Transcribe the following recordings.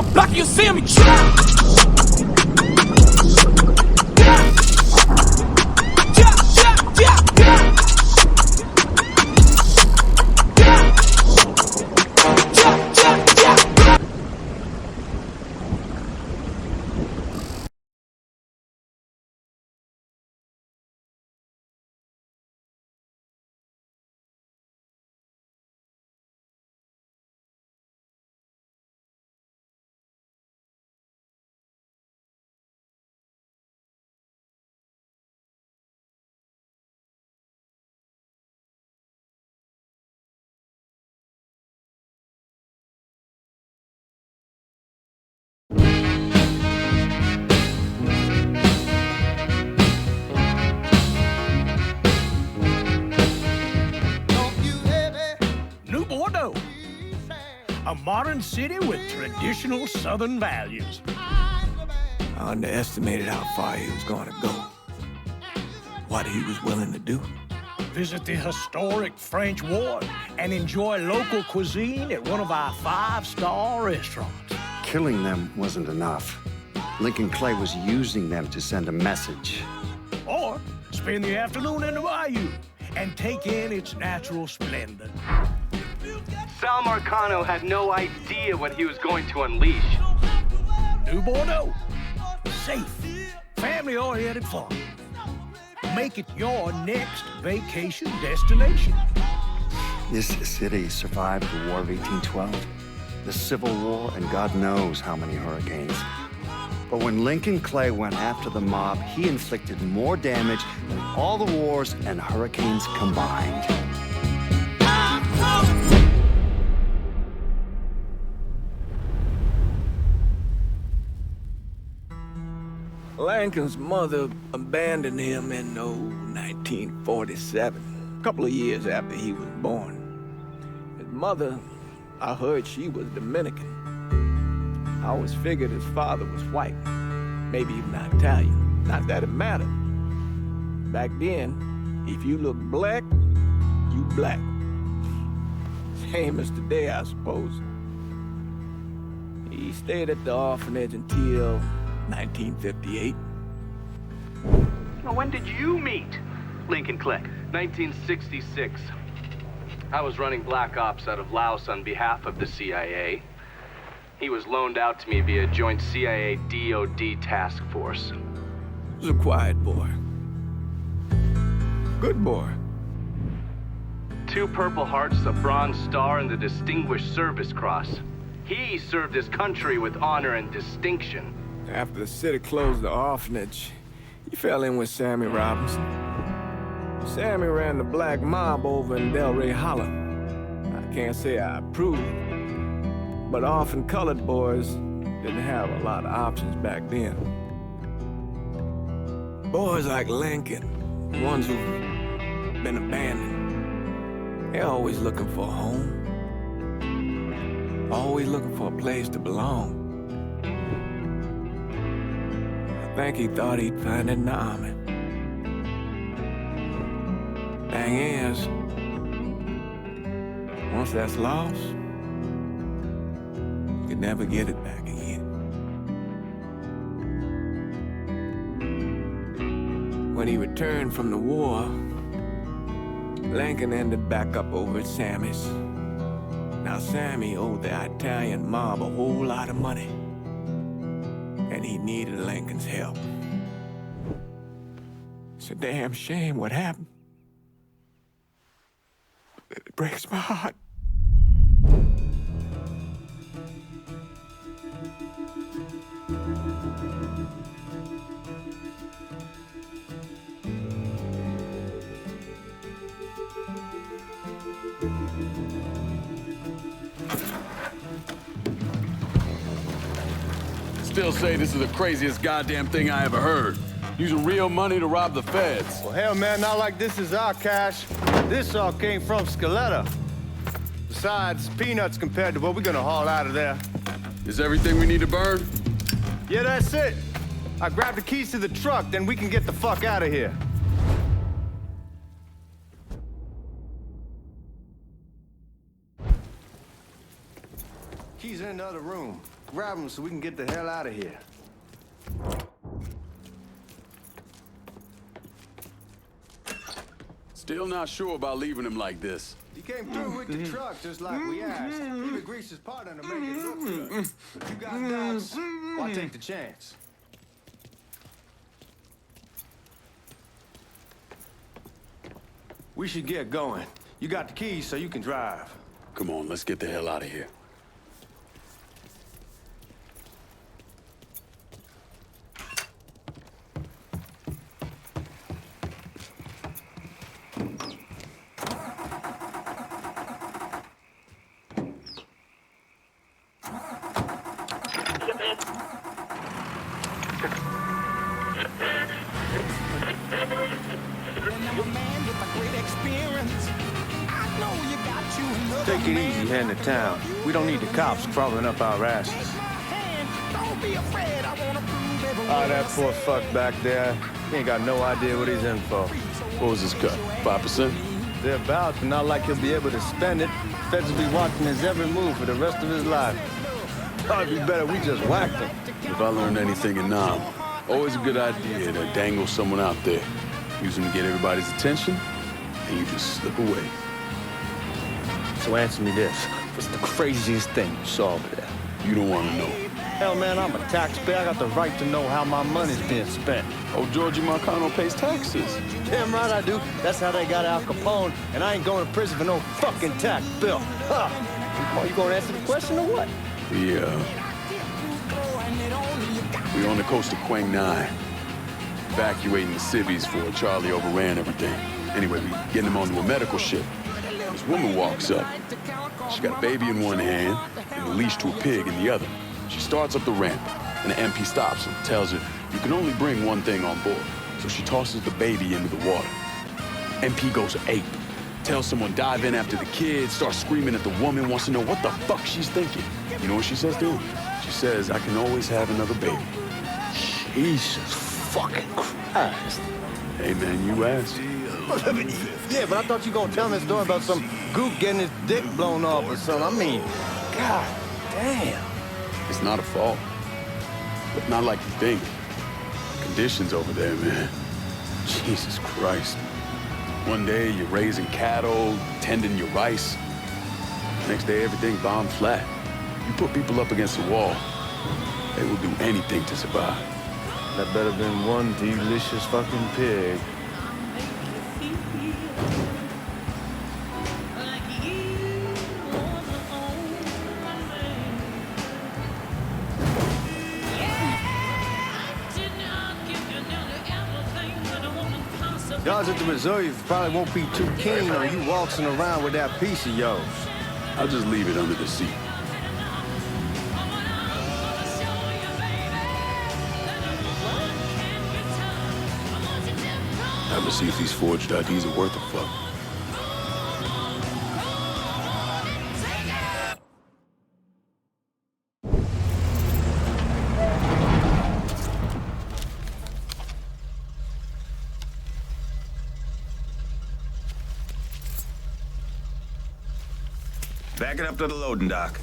the block, you see me. A modern city with traditional Southern values. I underestimated how far he was going to go. What he was willing to do. Visit the historic French Ward and enjoy local cuisine at one of our 5-star restaurants. Killing them wasn't enough. Lincoln Clay was using them to send a message. Or spend the afternoon in the bayou and take in its natural splendor. Sal Marcano had no idea what he was going to unleash. New Bordeaux. Safe, family-oriented fun. Make it your next vacation destination. This city survived the War of 1812, the Civil War, and God knows how many hurricanes. But when Lincoln Clay went after the mob, he inflicted more damage than all the wars and hurricanes combined. Lincoln's mother abandoned him in 1947, a couple of years after he was born. His mother, I heard she was Dominican. I always figured his father was white, maybe even Italian. Not that it mattered. Back then, if you looked black, you black. Same as today, I suppose. He stayed at the orphanage until 1958. Now, when did you meet Lincoln Clay? 1966. I was running black ops out of Laos on behalf of the CIA. He was loaned out to me via joint CIA-DOD task force. He was a quiet boy. Good boy. 2 Purple Hearts, a Bronze Star, and the Distinguished Service Cross. He served his country with honor and distinction. After the city closed the orphanage, he fell in with Sammy Robinson. Sammy ran the black mob over in Delray Hollow. I can't say I approved, but orphan colored boys didn't have a lot of options back then. Boys like Lincoln, the ones who've been abandoned, they're always looking for a home. Always looking for a place to belong. I think he thought he'd find it in the army. Thing is, once that's lost, you can never get it back again. When he returned from the war, Lincoln ended back up over at Sammy's. Now, Sammy owed the Italian mob a whole lot of money, and he needed Lincoln's help. It's a damn shame what happened. It breaks my heart. Still say this is the craziest goddamn thing I ever heard. Using real money to rob the feds. Well, hell, man, not like this is our cash. This all came from Scaletta. Besides, peanuts compared to what we're gonna haul out of there. Is everything we need to burn? Yeah, that's it. I grabbed the keys to the truck, then we can get the fuck out of here. Keys in the other room. Grab them so we can get the hell out of here. Still not sure about leaving him like this. He came through with the truck just like we asked. Even greased his partner to make it look good. If you got doubts, why take the chance? We should get going. You got the keys so you can drive. Come on, let's get the hell out of here. Take it easy heading to town. We don't need the cops crawling up our asses. That poor fuck back there. He ain't got no idea what he's in for. What was his cut? 5%? They're about, but not like he'll be able to spend it. Feds will be watching his every move for the rest of his life. Probably be better we just whacked him. If I learned anything in Nam, always a good idea to dangle someone out there. Use them to get everybody's attention, and you just slip away. So answer me this. What's the craziest thing you saw over there? You don't want to know. Hell, man, I'm a taxpayer. I got the right to know how my money's being spent. Oh, Georgie Marcano pays taxes. Damn right I do. That's how they got Al Capone, and I ain't going to prison for no fucking tax bill. Huh. Oh, you gonna answer the question or what? We on the coast of Quang Nai, evacuating the civvies before Charlie overran everything. Anyway, we getting him onto a medical ship. This woman walks up. She got a baby in one hand and a leash to a pig in the other. She starts up the ramp, and the MP stops her, tells her, you can only bring one thing on board. So she tosses the baby into the water. MP goes ape. Tells someone dive in after the kid, starts screaming at the woman, wants to know what the fuck she's thinking. You know what she says to him? She says, I can always have another baby. Jesus fucking Christ. Hey man, you asked. Yeah, but I thought you gonna tell me a story about some gook getting his dick blown off or something. I mean, god damn. It's not a fault. But not like you think. Conditions over there, man. Jesus Christ. One day you're raising cattle, tending your rice. Next day everything bombed flat. You put people up against the wall, they will do anything to survive. That better been one delicious fucking pig. Guys at the reserve probably won't be too keen on you waltzing around with that piece of yours. I'll just leave it under the seat. Time to see if these forged IDs are worth a fuck. Back it up to the loading dock.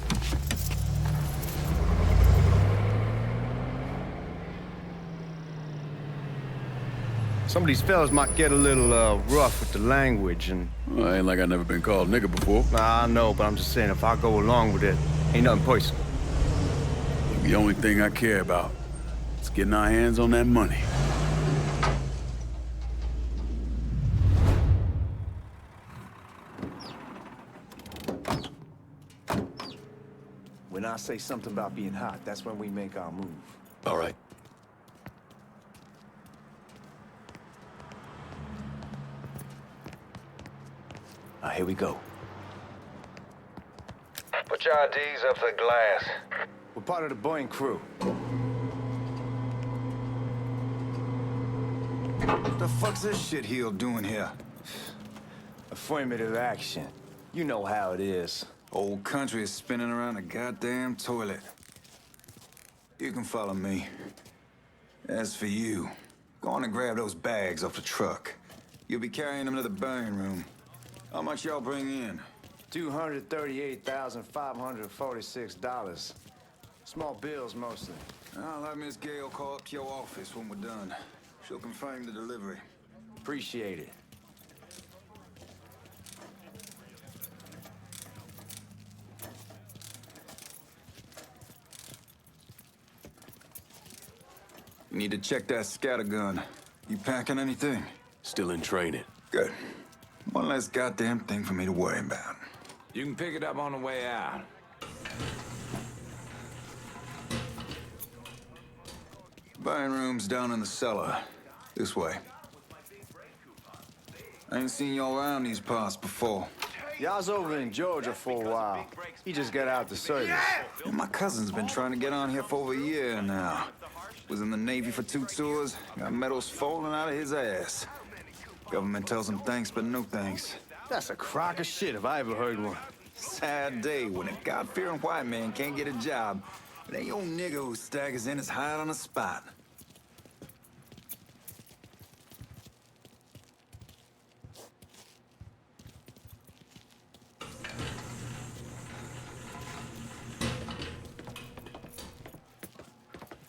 Some of these fellas might get a little rough with the language and... Well, ain't like I've never been called nigga before. Nah, I know, but I'm just saying if I go along with it, ain't nothing personal. The only thing I care about is getting our hands on that money. When I say something about being hot, that's when we make our move. All right. Now, here we go. Put your IDs up for the glass. We're part of the Boeing crew. What the fuck's this shitheel doing here? Affirmative action. You know how it is. Old country is spinning around a goddamn toilet. You can follow me. As for you, go on and grab those bags off the truck. You'll be carrying them to the burning room. How much y'all bring in? $238,546. Small bills, mostly. I'll have Miss Gale call up to your office when we're done. She'll confirm the delivery. Appreciate it. You need to check that scattergun. You packing anything? Still in training. Good. One less goddamn thing for me to worry about. You can pick it up on the way out. Buying rooms down in the cellar. This way. I ain't seen y'all around these parts before. Y'all's over in Georgia for a while. He just got out the service. And my cousin's been trying to get on here for over a year now. Was in the Navy for 2 tours, got medals falling out of his ass. Government tells him thanks, but no thanks. That's a crock of shit if I ever heard one. Sad day when a God-fearing white man can't get a job. It ain't your nigga who staggers in his hide on the spot.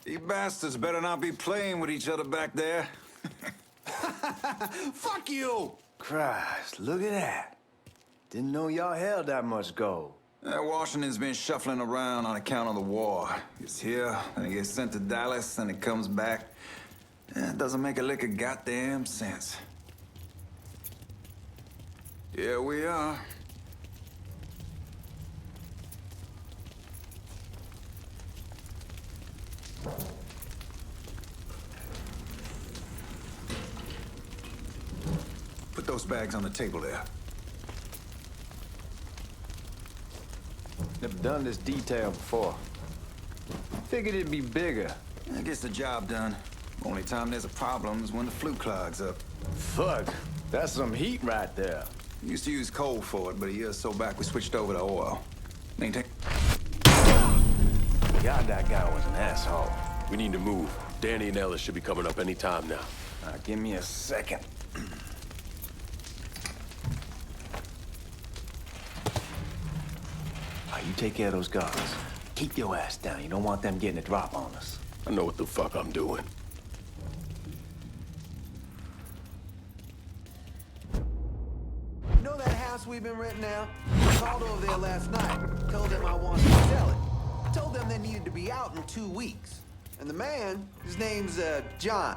You bastards better not be playing with each other back there. Fuck you! Christ, look at that. Didn't know y'all held that much gold. Washington's been shuffling around on account of the war. It's here, and it gets sent to Dallas, and it comes back. It doesn't make a lick of goddamn sense. Here we are. Put those bags on the table there. Never done this detail before. Figured it'd be bigger. That gets the job done. Only time there's a problem is when the flue clogs up. Fuck, that's some heat right there. We used to use coal for it, but a year or so back we switched over to oil. Maintain. God, that guy was an asshole. We need to move. Danny and Ellis should be coming up any time now. Give me a second. You take care of those guards. Keep your ass down. You don't want them getting a drop on us. I know what the fuck I'm doing. You know that house we've been renting out? I called over there last night. Told them I wanted to sell it. Told them they needed to be out in 2 weeks. And the man, his name's, John.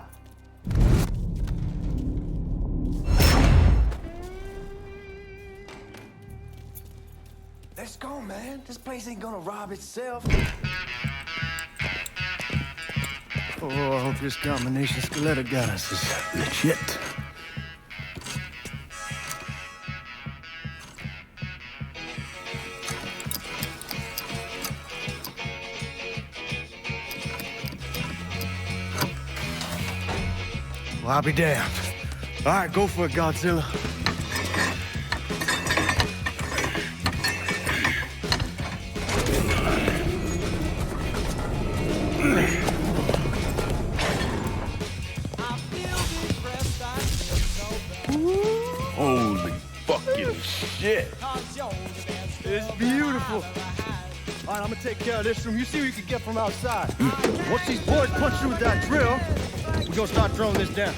Let's go, man. This place ain't gonna rob itself. Oh, I hope this combination Scaletta got us is legit. Well, I'll be damned. All right, go for it, Godzilla. Holy fucking shit. It's beautiful. All right, I'm gonna take care of this room. You see what you can get from outside. Once these boys punch through with that drill, we're gonna start throwing this down.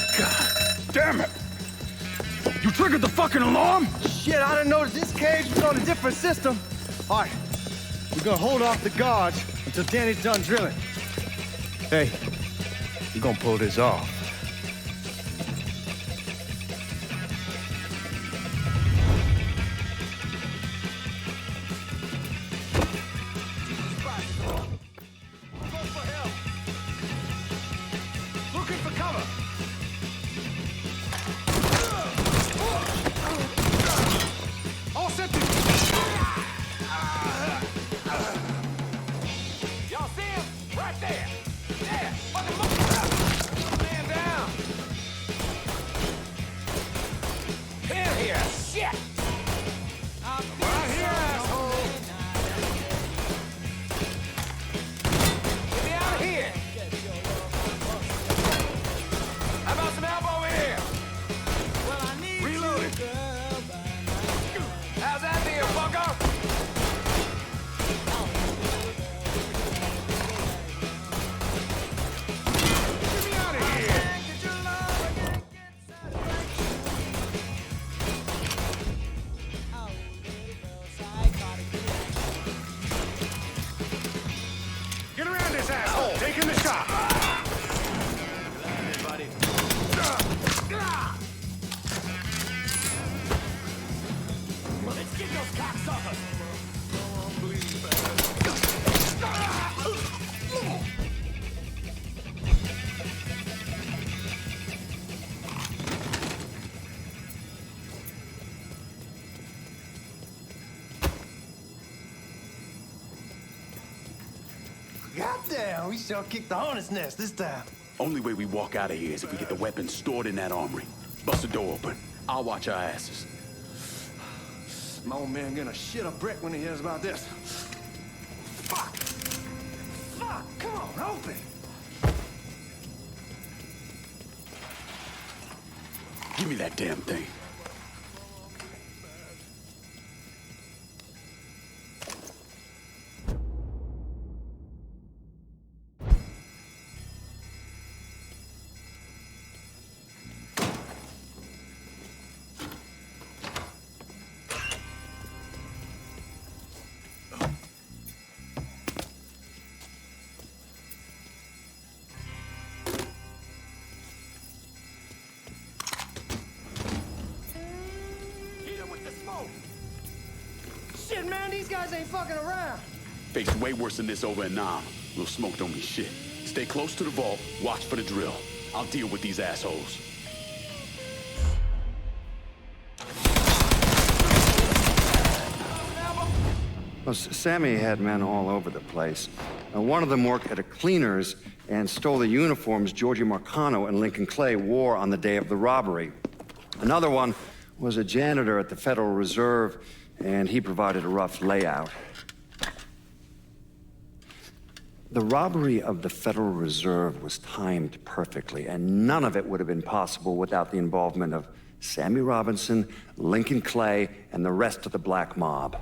God damn it! You triggered the fucking alarm? Shit, I didn't notice this cage was on a different system. All right, we're gonna hold off the guards until Danny's done drilling. Hey, we're gonna pull this off. Looking for cover. All set to... Y'all see him? Right there. Yeah, fucking move. Man down. Damn, we sure kicked the hornet's nest this time. Only way we walk out of here is if we get the weapons stored in that armory. Bust the door open. I'll watch our asses. My old man gonna shit a brick when he hears about this. Fuck! Fuck! Come on, open! Give me that damn thing. Shit, man, these guys ain't fucking around. Face way worse than this over in Nam. Little smoke don't mean shit. Stay close to the vault, watch for the drill. I'll deal with these assholes. Well, Sammy had men all over the place. One of them worked at a cleaner's and stole the uniforms Georgie Marcano and Lincoln Clay wore on the day of the robbery. Another one was a janitor at the Federal Reserve, and he provided a rough layout. The robbery of the Federal Reserve was timed perfectly, and none of it would have been possible without the involvement of Sammy Robinson, Lincoln Clay, and the rest of the black mob.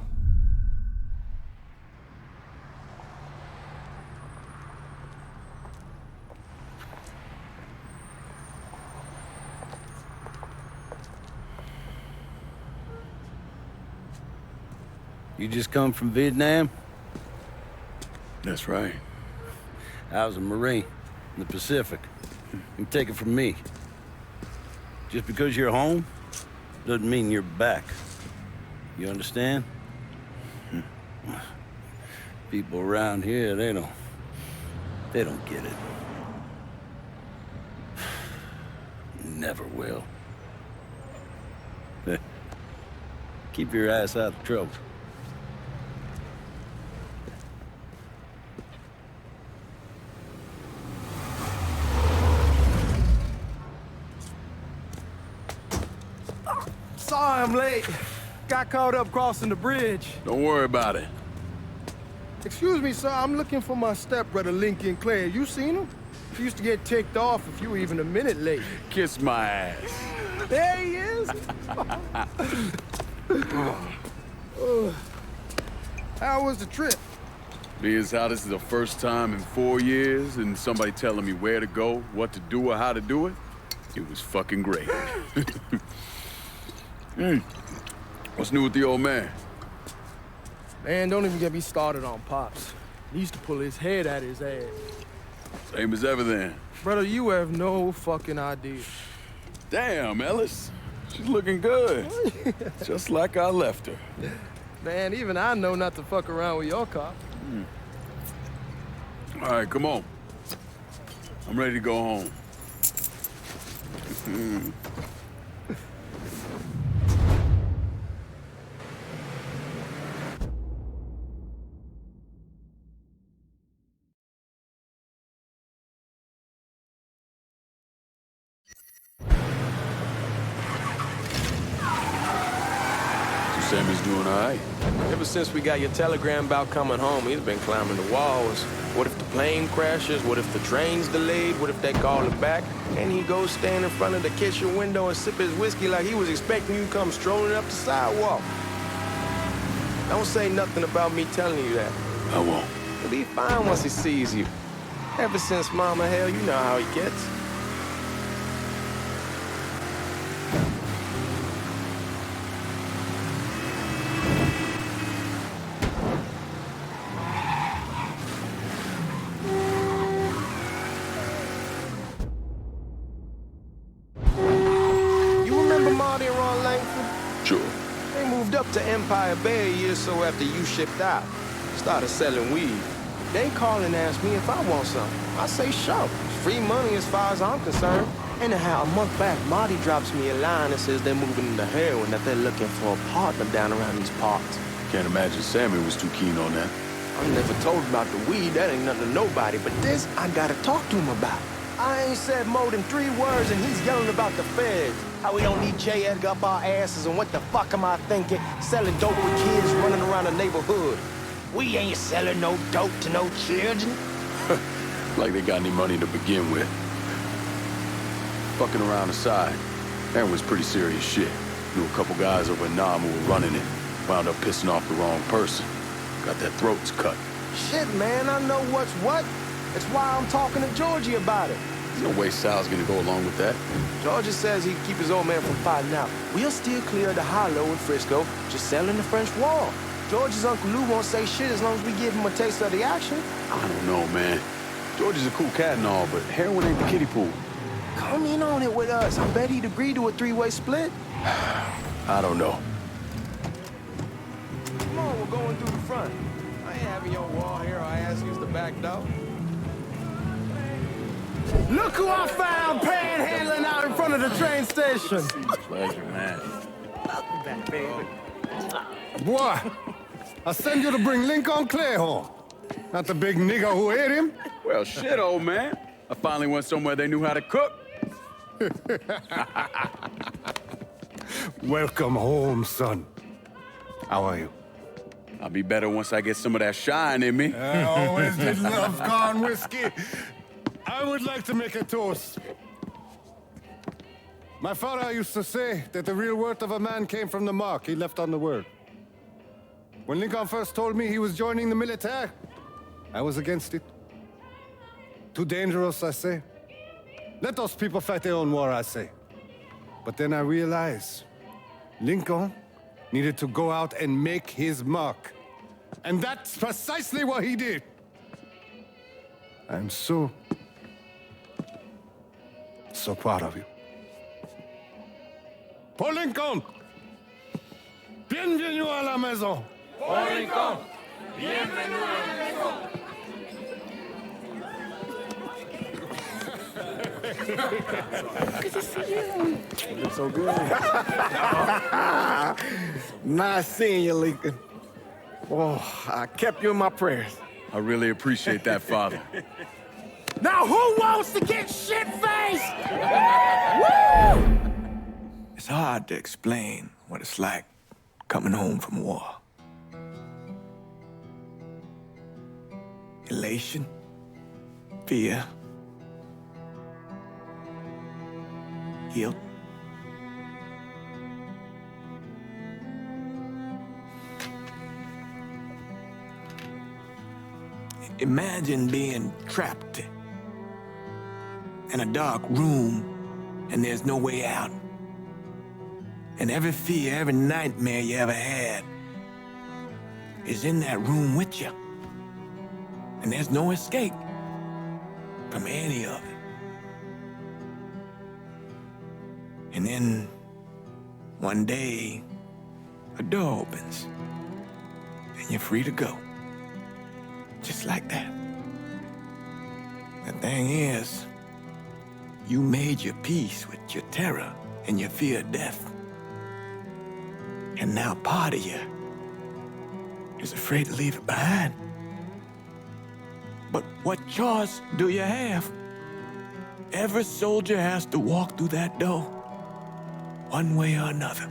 You just come from Vietnam? That's right. I was a Marine in the Pacific. You take it from me. Just because you're home doesn't mean you're back. You understand? People around here, they don't get it. Never will. Keep your ass out of trouble. Sorry I'm late. Got caught up crossing the bridge. Don't worry about it. Excuse me, sir. I'm looking for my stepbrother, Lincoln Clay. You seen him? He used to get ticked off if you were even a minute late. Kiss my ass. There he is. How was the trip? Being how this is the first time in 4 years and somebody telling me where to go, what to do, or how to do it, it was fucking great. What's new with the old man? Man, don't even get me started on Pops. He used to pull his head out his ass. Same as ever then. Brother, you have no fucking idea. Damn, Ellis. She's looking good. Just like I left her. Man, even I know not to fuck around with your car. All right, come on. I'm ready to go home. Sammy's doing all right. Ever since we got your telegram about coming home, he's been climbing the walls. What if the plane crashes? What if the train's delayed? What if they call him back? And he goes stand in front of the kitchen window and sip his whiskey like he was expecting you to come strolling up the sidewalk. Don't say nothing about me telling you that. I won't. He'll be fine once he sees you. Ever since Mama, hell, you know how he gets. Sure. They moved up to Empire Bay a year or so after you shipped out. Started selling weed. They call and ask me if I want some. I say sure. It's free money as far as I'm concerned. Anyhow, a month back, Marty drops me a line and says they're moving into heroin, that they're looking for a partner down around these parts. Can't imagine Sammy was too keen on that. I never told him about the weed, that ain't nothing to nobody, but this, I gotta talk to him about. I ain't said more than 3 words and he's yelling about the feds. How we don't need J. Edgar up our asses and what the fuck am I thinking? Selling dope with kids running around the neighborhood. We ain't selling no dope to no children. Like they got any money to begin with. Fucking around aside, that was pretty serious shit. Knew a couple guys over in Nam who were running it. Wound up pissing off the wrong person. Got their throats cut. Shit, man, I know what's what. That's why I'm talking to Georgie about it. There's no way Sal's gonna go along with that. Georgie says he'd keep his old man from fighting out. We'll still clear the hollow in Frisco, just selling the French Wall. George's Uncle Lou won't say shit as long as we give him a taste of the action. I don't know, man. George is a cool cat and all, but heroin ain't the kiddie pool. Come in on it with us. I bet he'd agree to a 3-way split. I don't know. Come on, we're going through the front. I ain't having your wall here. I ask use the back door. Look who I found panhandling out in front of the train station. Pleasure, man. Welcome back, baby. Boy, I send you to bring Lincoln Clay home. Not the big nigga who ate him. Well, shit, old man. I finally went somewhere they knew how to cook. Welcome home, son. How are you? I'll be better once I get some of that shine in me. I always did love corn whiskey. I would like to make a toast. My father used to say that the real worth of a man came from the mark he left on the world. When Lincoln first told me he was joining the military, I was against it. Too dangerous, I say. Let those people fight their own war, I say. But then I realized Lincoln needed to go out and make his mark. And that's precisely what he did. I'm so proud of you. Paul Lincoln! Bienvenue à la maison! Paul Lincoln! Bienvenue à la maison! Good to see you. You look so good. Nice seeing you, Lincoln. Oh, I kept you in my prayers. I really appreciate that, Father. Now who wants to get shit-faced? Woo! It's hard to explain what it's like coming home from war. Elation, fear, guilt. Imagine being trapped in a dark room and there's no way out. And every fear, every nightmare you ever had is in that room with you. And there's no escape from any of it. And then one day, a door opens and you're free to go. Just like that. The thing is, you made your peace with your terror and your fear of death. And now part of you is afraid to leave it behind. But what choice do you have? Every soldier has to walk through that door, one way or another.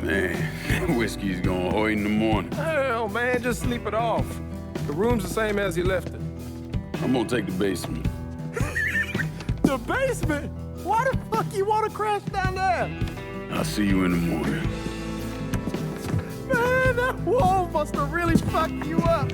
Man, whiskey's gonna hoy in the morning. Hell, man, just sleep it off. The room's the same as you left it. I'm gonna take the basement. The basement? Why the fuck you want to crash down there? I'll see you in the morning. Man, that wall must have really fucked you up.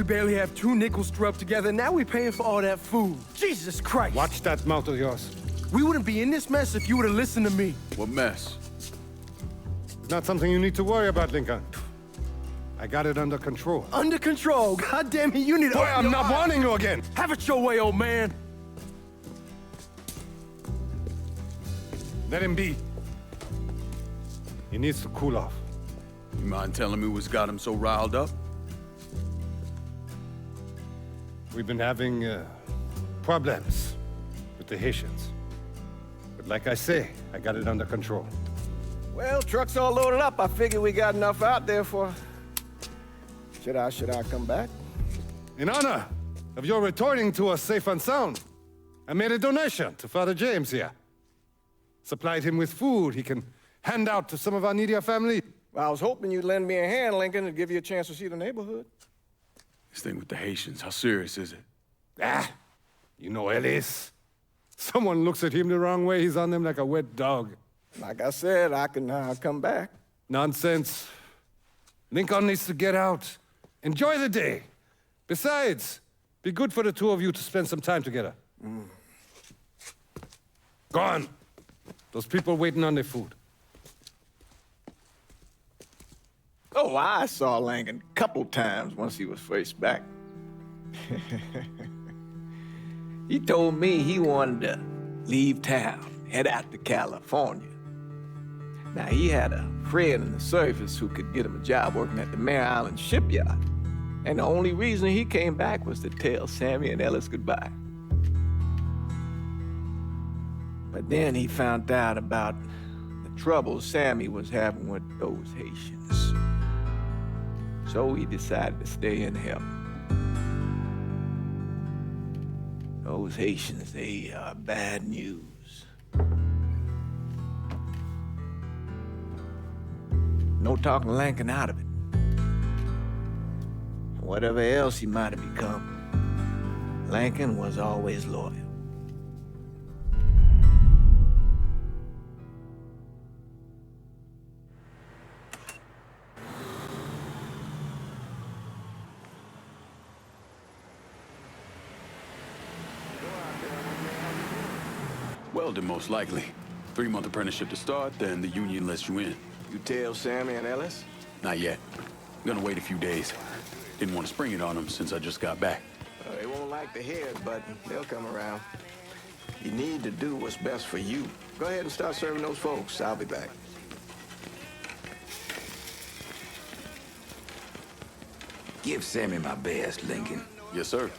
We barely have 2 nickels to rub together, now we paying for all that food. Jesus Christ! Watch that mouth of yours. We wouldn't be in this mess if you would've listened to me. What mess? It's not something you need to worry about, Lincoln. I got it under control. Under control? God damn it, you need to... Boy, I'm not warning you again! Have it your way, old man! Let him be. He needs to cool off. You mind telling me what's got him so riled up? We've been having problems with the Haitians. But like I say, I got it under control. Well, truck's all loaded up. I figure we got enough out there for... Should I come back? In honor of your returning to us safe and sound, I made a donation to Father James here. Supplied him with food he can hand out to some of our needier family. Well, I was hoping you'd lend me a hand, Lincoln, and give you a chance to see the neighborhood. This thing with the Haitians, how serious is it? You know Ellis. Someone looks at him the wrong way, he's on them like a wet dog. Like I said, I can come back. Nonsense. Lincoln needs to get out. Enjoy the day. Besides, be good for the 2 of you to spend some time together. Go on. Those people waiting on their food. Oh, I saw Lincoln a couple times once he was first back. He told me he wanted to leave town, head out to California. Now, he had a friend in the service who could get him a job working at the Mare Island shipyard. And the only reason he came back was to tell Sammy and Ellis goodbye. But then he found out about the trouble Sammy was having with those Haitians. So he decided to stay and help. Those Haitians, they are bad news. No talking Lincoln out of it. Whatever else he might have become, Lincoln was always loyal. Welding, most likely. 3-month apprenticeship to start, then the union lets you in. You tell Sammy and Ellis? Not yet. I'm gonna wait a few days. Didn't want to spring it on them since I just got back. They won't like to hear it, but they'll come around. You need to do what's best for you. Go ahead and start serving those folks. I'll be back. Give Sammy my best, Lincoln. Yes, sir.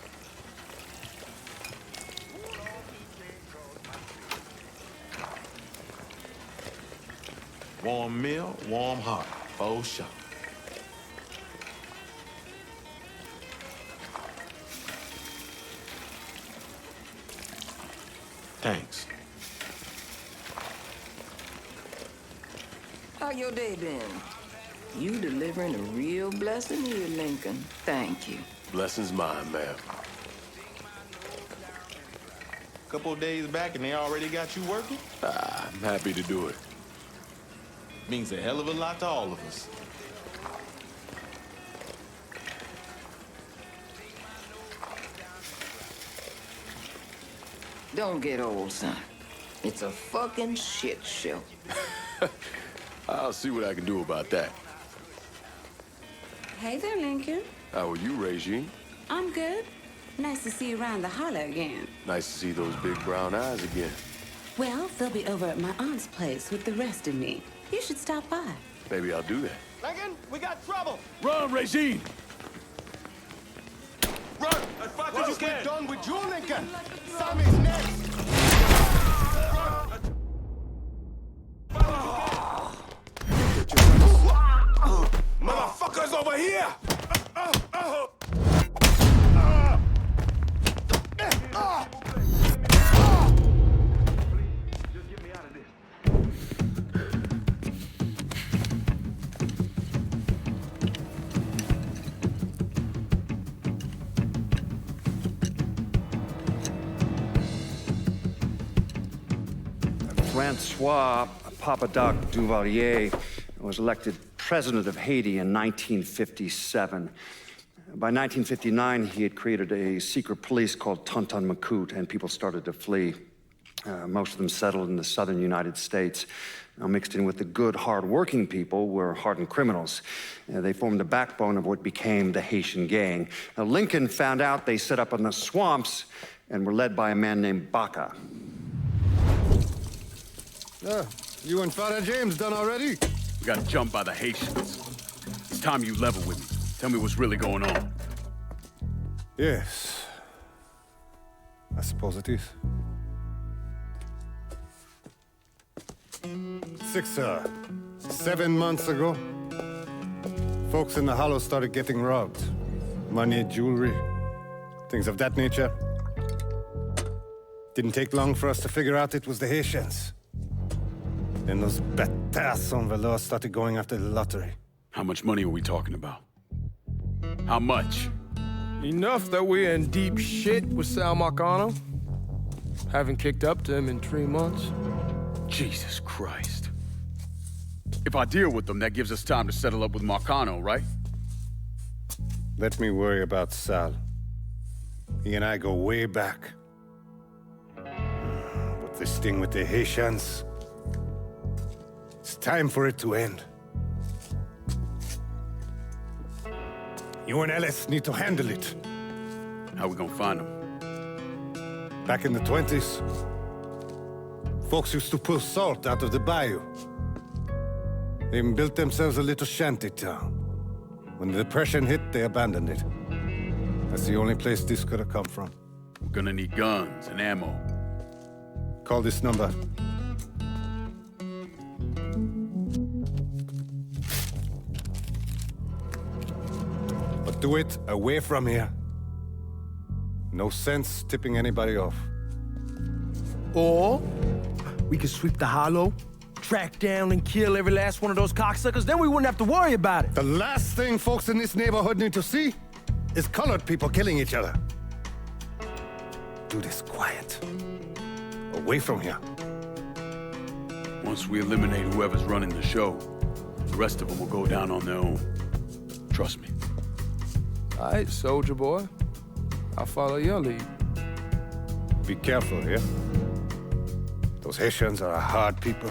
Warm meal, warm heart, for sure. Thanks. How your day been? You delivering a real blessing here, Lincoln. Thank you. Blessings mine, ma'am. Couple of days back and they already got you working? I'm happy to do it. Means a hell of a lot to all of us. Don't get old, son. It's a fucking shit show. I'll see what I can do about that. Hey there, Lincoln. How are you, Regine? I'm good. Nice to see you around the holler again. Nice to see those big brown eyes again. Well, they'll be over at my aunt's place with the rest of me. You should stop by. Maybe I'll do that. Lincoln, we got trouble! Run, Regine! Run! As fast as you can! We're done with you, Lincoln! Sammy's next! Motherfuckers over here! Francois Papadoc Duvalier was elected president of Haiti in 1957. By 1959, he had created a secret police called Tonton Macoute, and people started to flee. Most of them settled in the southern United States. Now, mixed in with the good, hard-working people were hardened criminals. They formed the backbone of what became the Haitian gang. Now, Lincoln found out they set up in the swamps and were led by a man named Baca. You and Father James done already? We got jumped by the Haitians. It's time you level with me. Tell me what's really going on. Yes. I suppose it is. 7 months ago, folks in the Hollow started getting robbed. Money, jewelry, things of that nature. Didn't take long for us to figure out it was the Haitians. Then those bâtards en velours started going after the lottery. How much money are we talking about? How much? Enough that we're in deep shit with Sal Marcano. Haven't kicked up to him in 3 months. Jesus Christ. If I deal with them, that gives us time to settle up with Marcano, right? Let me worry about Sal. He and I go way back. But this thing with the Haitians, it's time for it to end. You and Ellis need to handle it. How we gonna find them? Back in the 20s, folks used to pull salt out of the bayou. They even built themselves a little shanty town. When the Depression hit, they abandoned it. That's the only place this could have come from. We're gonna need guns and ammo. Call this number. But do it away from here. No sense tipping anybody off. Or we could sweep the Hollow, track down and kill every last one of those cocksuckers, then we wouldn't have to worry about it. The last thing folks in this neighborhood need to see is colored people killing each other. Do this quiet. Away from here. Once we eliminate whoever's running the show, the rest of them will go down on their own. Trust me. All right, soldier boy. I'll follow your lead. Be careful here. Those Haitians are a hard people.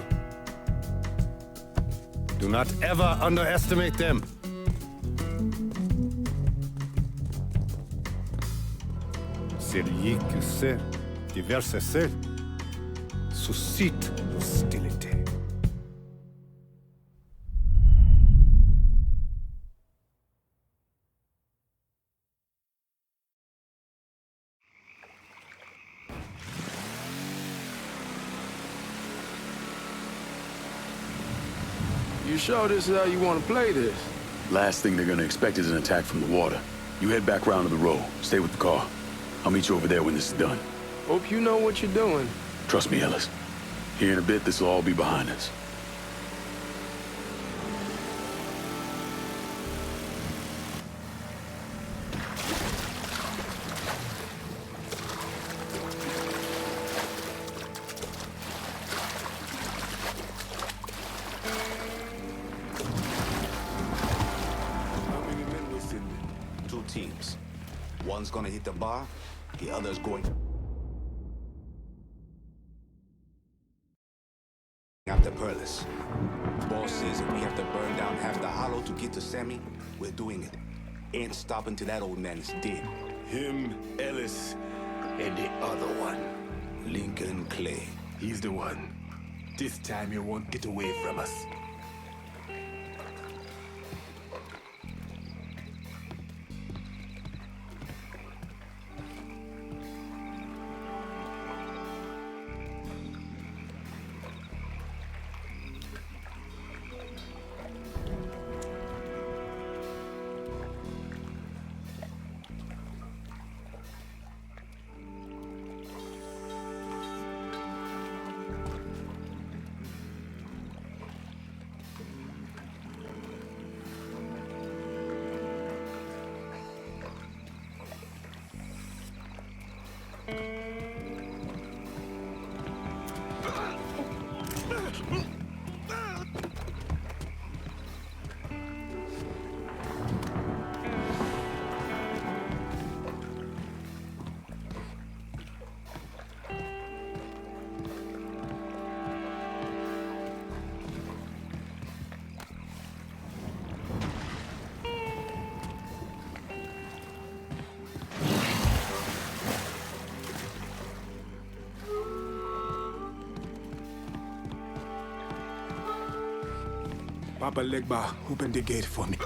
Do not ever underestimate them. Celui qui sait diverser celle suscite l'hostilité. You sure this is how you want to play this? Last thing they're gonna expect is an attack from the water. You head back round to the road. Stay with the car. I'll meet you over there when this is done. Hope you know what you're doing. Trust me, Ellis. Here in a bit, this will all be behind us. Teams. One's gonna hit the bar, the other's going after Perlis. Boss says if we have to burn down half the Hollow to get to Sammy, we're doing it. Ain't stopping till that old man is dead. Him, Ellis, and the other one. Lincoln Clay. He's the one. This time you won't get away from us. Papa Legba, open the gate for me.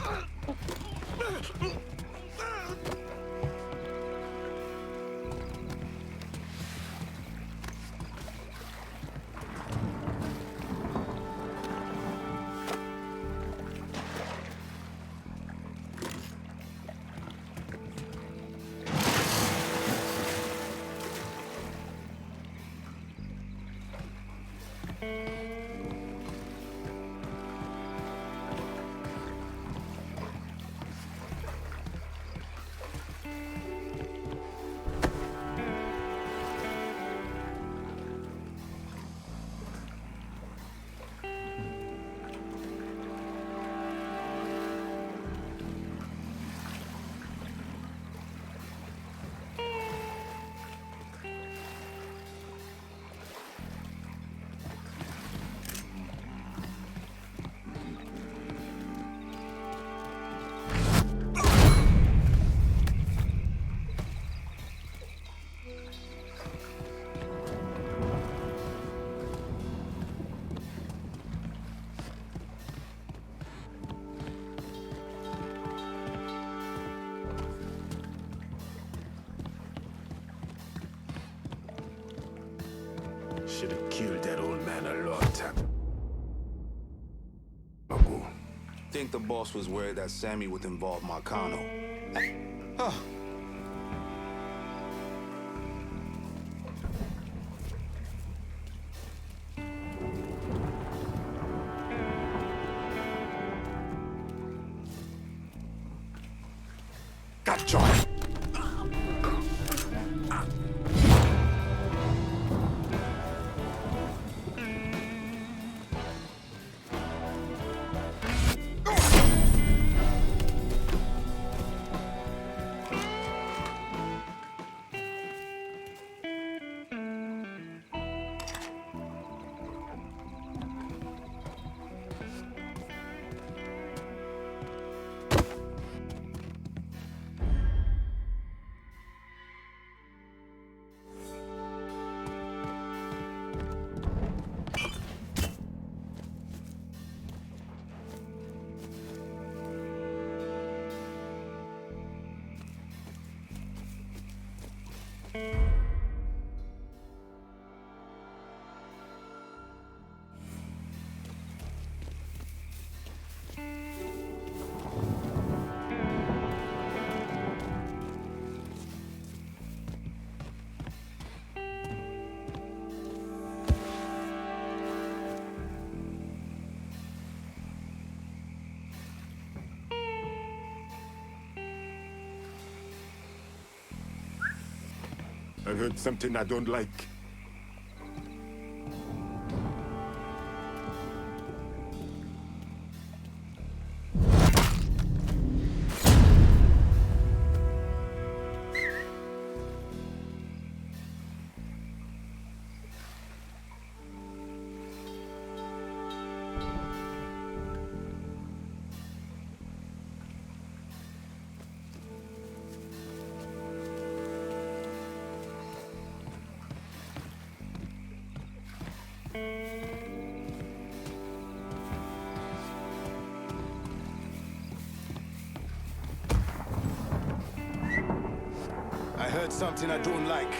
Should have killed that old man a long time ago. Think the boss was worried that Sammy would involve Marcano. Huh. Got joy. I heard something I don't like. I heard something I don't like.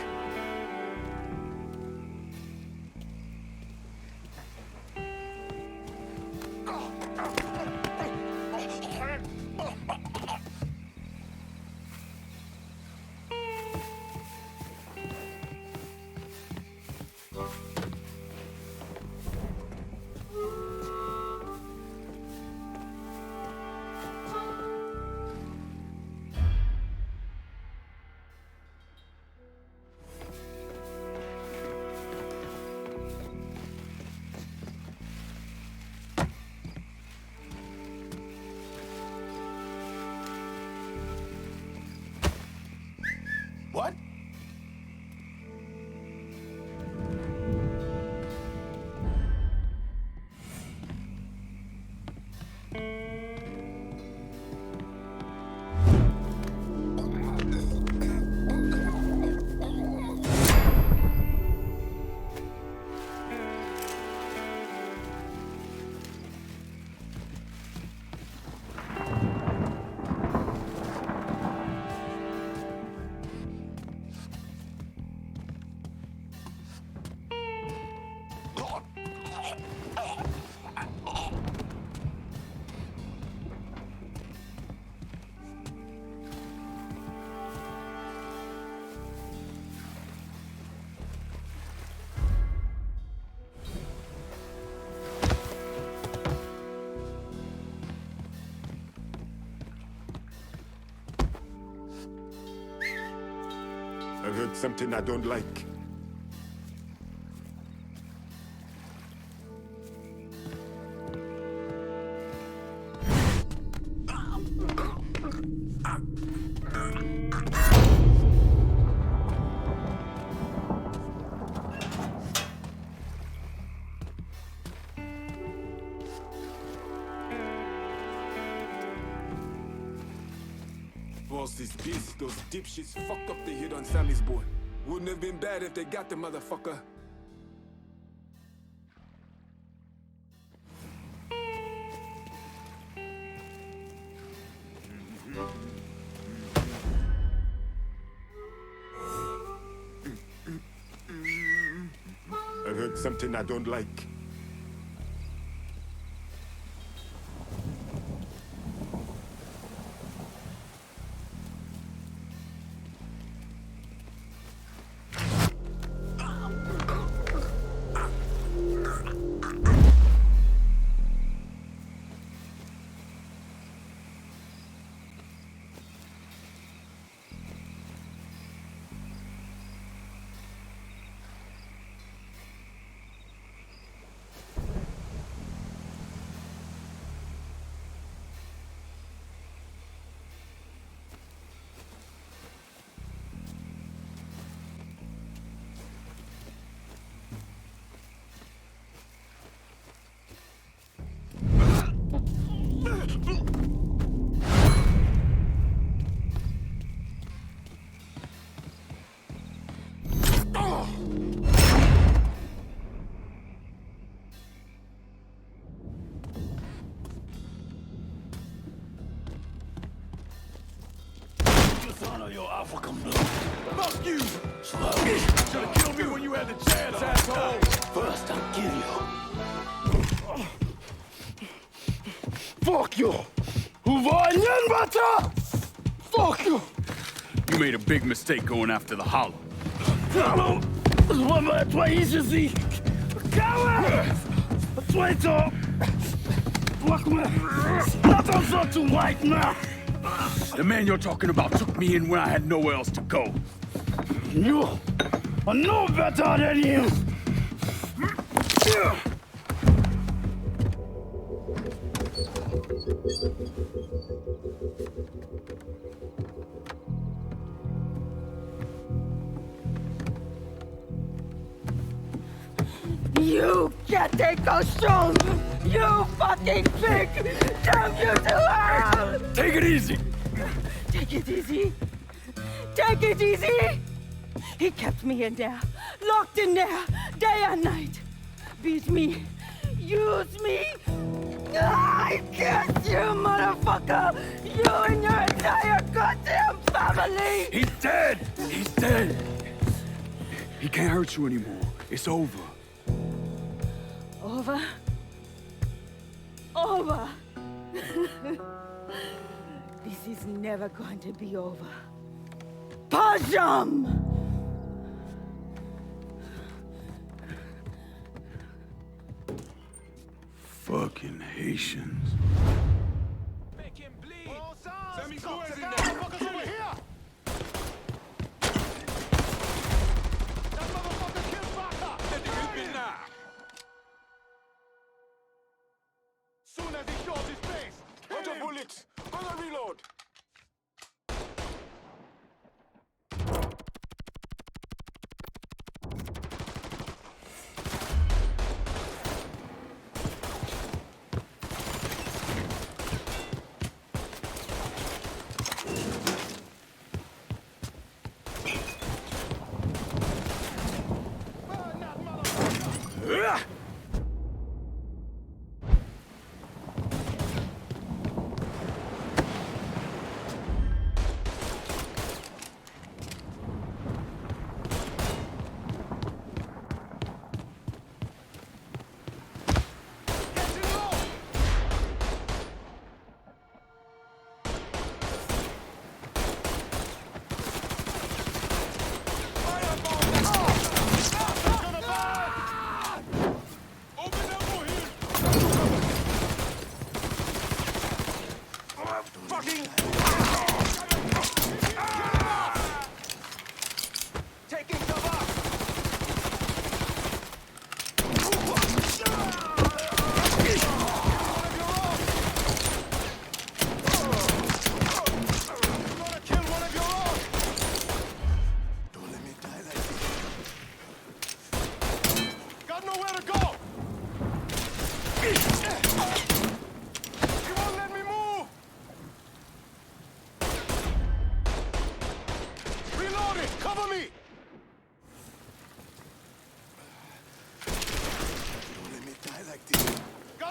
heard something I don't like. Boss is pissed. Those dipshits fucked up the hit on Sammy's boy. Wouldn't have been bad if they got the motherfucker. I heard something I don't like. Dishonor your African blood. Fuck you! Should've killed me when you had the chance, asshole! First, I'll kill you. Fuck you! Fuck you! You made a big mistake going after the Hollow. Hollow! Toi ici! Coward! Traitor! Attention to white man! The man you're talking about took me in when I had nowhere else to go. You are no better than him! You can't take those stones! You fucking pig! Damn you to hell! Take it easy! Take it easy! Take it easy! He kept me in there, locked in there, day and night. Beat me, use me. I guess you, motherfucker! You and your entire goddamn family! He's dead! He's dead! He can't hurt you anymore. It's over. Over? Over! This is never going to be over. Pajam! Fucking Haitians. Make him bleed! Sammy's boys in there! Motherfuckers over here! That motherfucker killed Baka! Let the kill me now! Soon as he shows his face, kill him! Bullets! Gonna reload!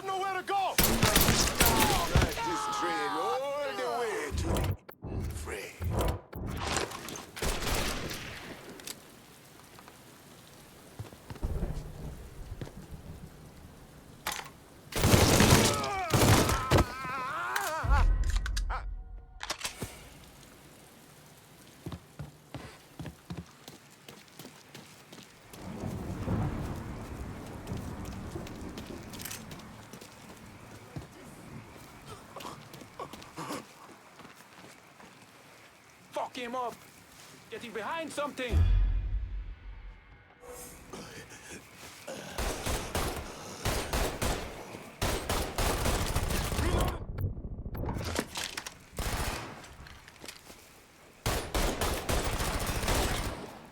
got nowhere to go! Ride this train all the way to the fray. Fuck him up! Getting behind something!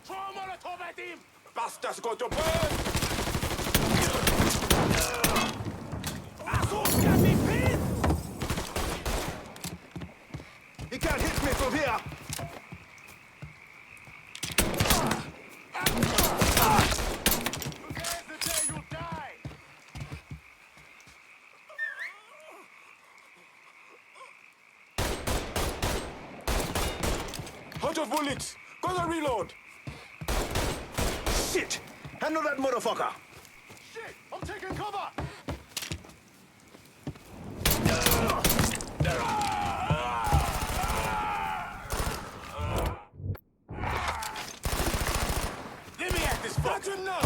Throw a Molotov at him! Bastards going to burn! Assholes got me pinned! He can't hit me from here! Today's the day you die! Out of bullets! Gonna reload! Shit! Handle that motherfucker! Shit! I'm taking cover! Let me at this fuck! Got him now!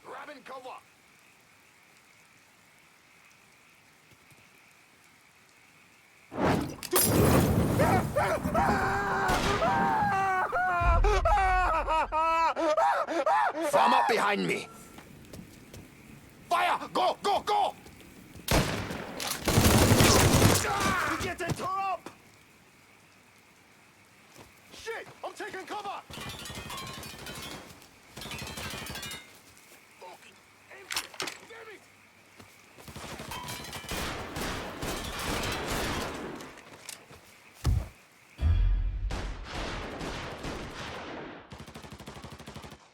Grabbing cover! Form up behind me! Fire! Go! Go! Go! We getting tore up! Shit! I'm taking cover! Fucking empty! Damn it!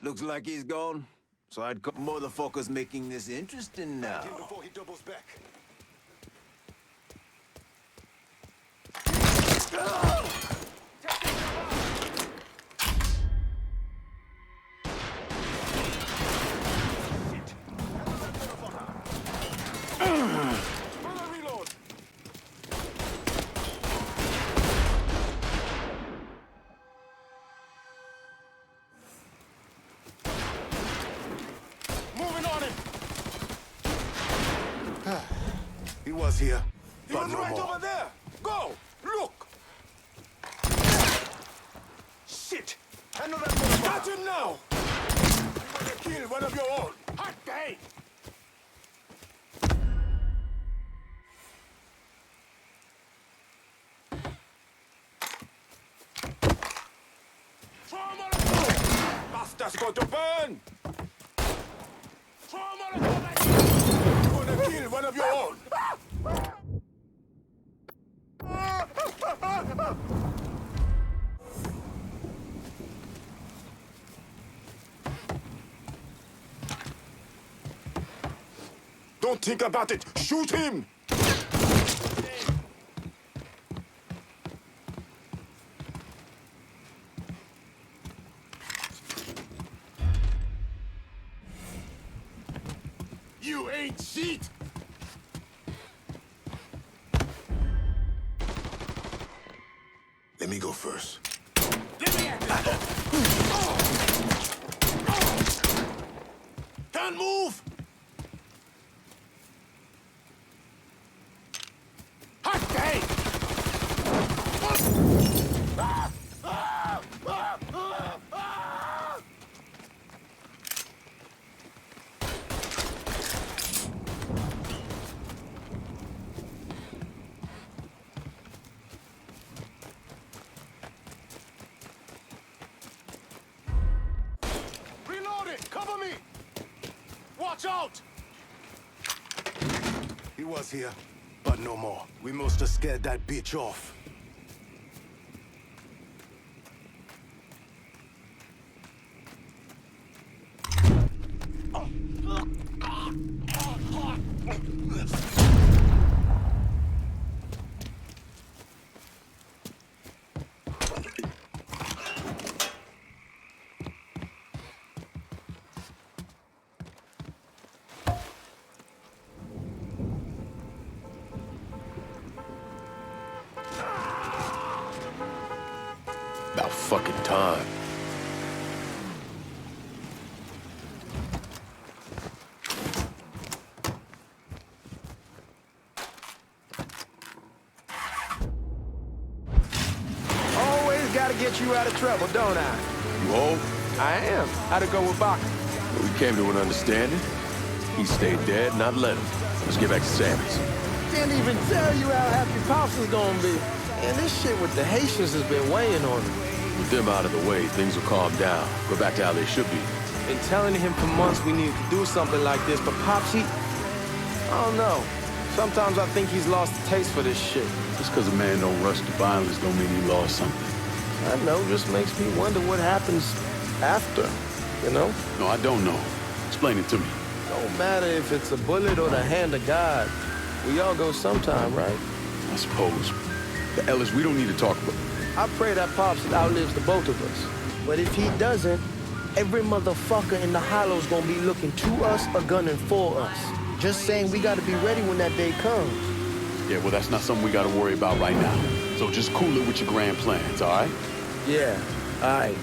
Looks like he's gone. So I'd call motherfuckers making this interesting now. Him before he doubles back. Gonna reload! Moving on him! He was here, He but was no right more. over there! Go! Look! Shit! Handle that motherfucker! Got him now! You wanna kill one of your own! Hot day! Throw a Molotov! Bastards going to burn! Throw a Molotov at him! You wanna kill one of your own! Don't think about it! Shoot him! You ain't shit! Let me go first. Let me at this! Can't move! Hot day! Reload it! Cover me! watch out! He was here, but no more. We must have scared that bitch off. About fucking time. Always gotta get you out of trouble, don't I? You hold? I am. How'd it go with Baka? We came to an understanding. He stayed dead, and I'd let him. Let's get back to Sammy's. Didn't even tell you how happy Pops is gonna be. And this shit with the Haitians has been weighing on him. With them out of the way, things will calm down. Go back to how they should be. Been telling him for months we needed to do something like this, but Pops, I don't know. Sometimes I think he's lost the taste for this shit. Just because a man don't rush to violence don't mean he lost something. I know, just makes me wonder what happens after, you know? No, I don't know. Explain it to me. Don't matter if it's a bullet or the hand of God. We all go sometime, right? I suppose. But Ellis, we don't need to talk about it. I pray that Pops outlives the both of us. But if he doesn't, every motherfucker in the hollow's gonna be looking to us or gunning for us. Just saying we gotta be ready when that day comes. Yeah, well, that's not something we gotta worry about right now. So just cool it with your grand plans, all right? Yeah, all right.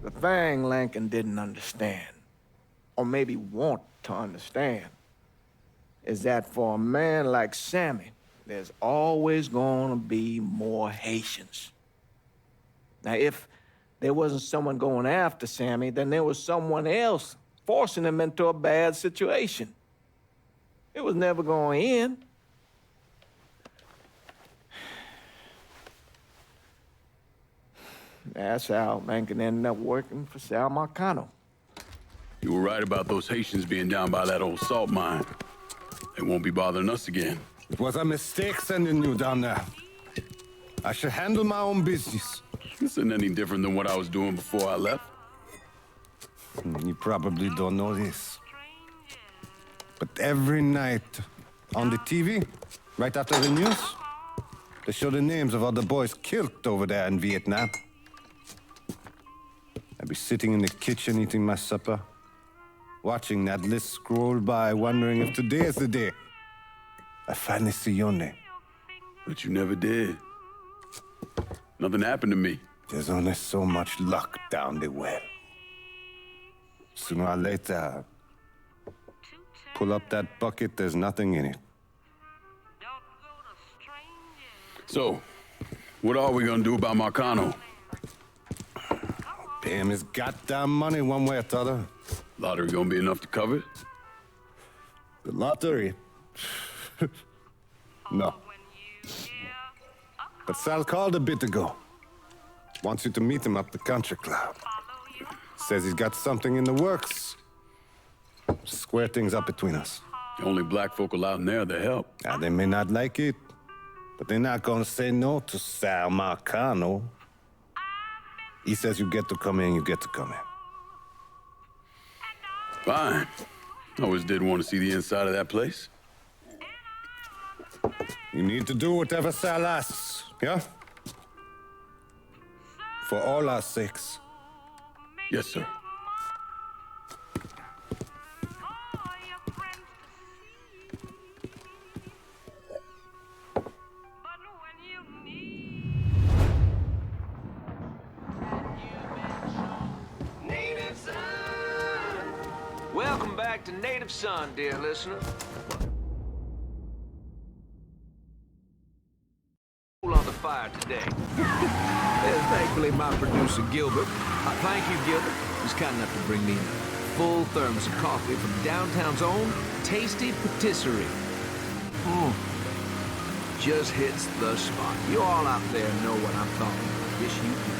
The thing Lincoln didn't understand, or maybe want to understand, is that for a man like Sammy, there's always gonna be more Haitians. Now, if there wasn't someone going after Sammy, then there was someone else forcing him into a bad situation. It was never gonna end. That's how Lincoln ended up working for Sal Marcano. You were right about those Haitians being down by that old salt mine. They won't be bothering us again. It was a mistake sending you down there. I should handle my own business. This isn't any different than what I was doing before I left. You probably don't know this. But every night on the TV, right after the news, they show the names of all the boys killed over there in Vietnam. I'd be sitting in the kitchen eating my supper, watching that list scroll by, wondering if today is the day I finally see your name. But you never did. Nothing happened to me. There's only so much luck down the well. Sooner or later, pull up that bucket, there's nothing in it. So, what are we gonna do about Marcano? Pay him his goddamn money one way or the other. Lottery gonna be enough to cover it? The lottery? No. But Sal called a bit ago. Wants you to meet him up the country club. Says he's got something in the works. Square things up between us. The only black folk allowed in there to help. Now, they may not like it, but they're not gonna say no to Sal Marcano. He says you get to come in, you get to come in. Fine. Always did want to see the inside of that place. You need to do whatever Sal asks, yeah? For all our sakes. Yes, sir. Welcome back to Native Son, dear listener. On the fire today. Thankfully, my producer, Gilbert. Thank you, Gilbert. Was kind enough to bring me a full thermos of coffee from downtown's own Tasty Patisserie. Just hits the spot. You all out there know what I'm talking about. Yes, you do.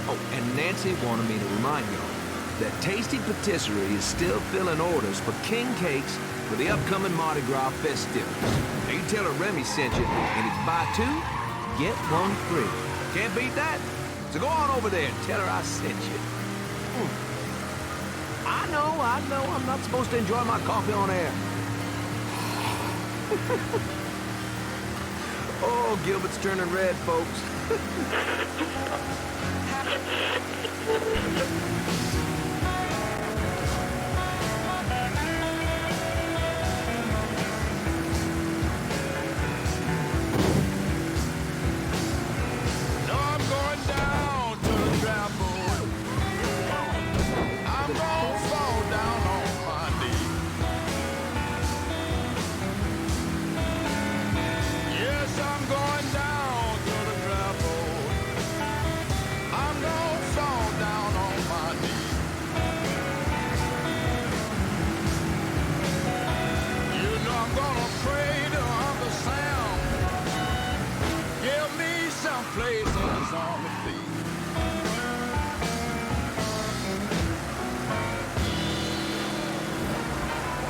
Oh, and Nancy wanted me to remind y'all that Tasty Patisserie is still filling orders for king cakes for the upcoming Mardi Gras festivities. Now, you tell her Remy sent you, and it's buy two, get one free. Can't beat that. So go on over there and tell her I sent you. I know, I'm not supposed to enjoy my coffee on air. Oh, Gilbert's turning red, folks.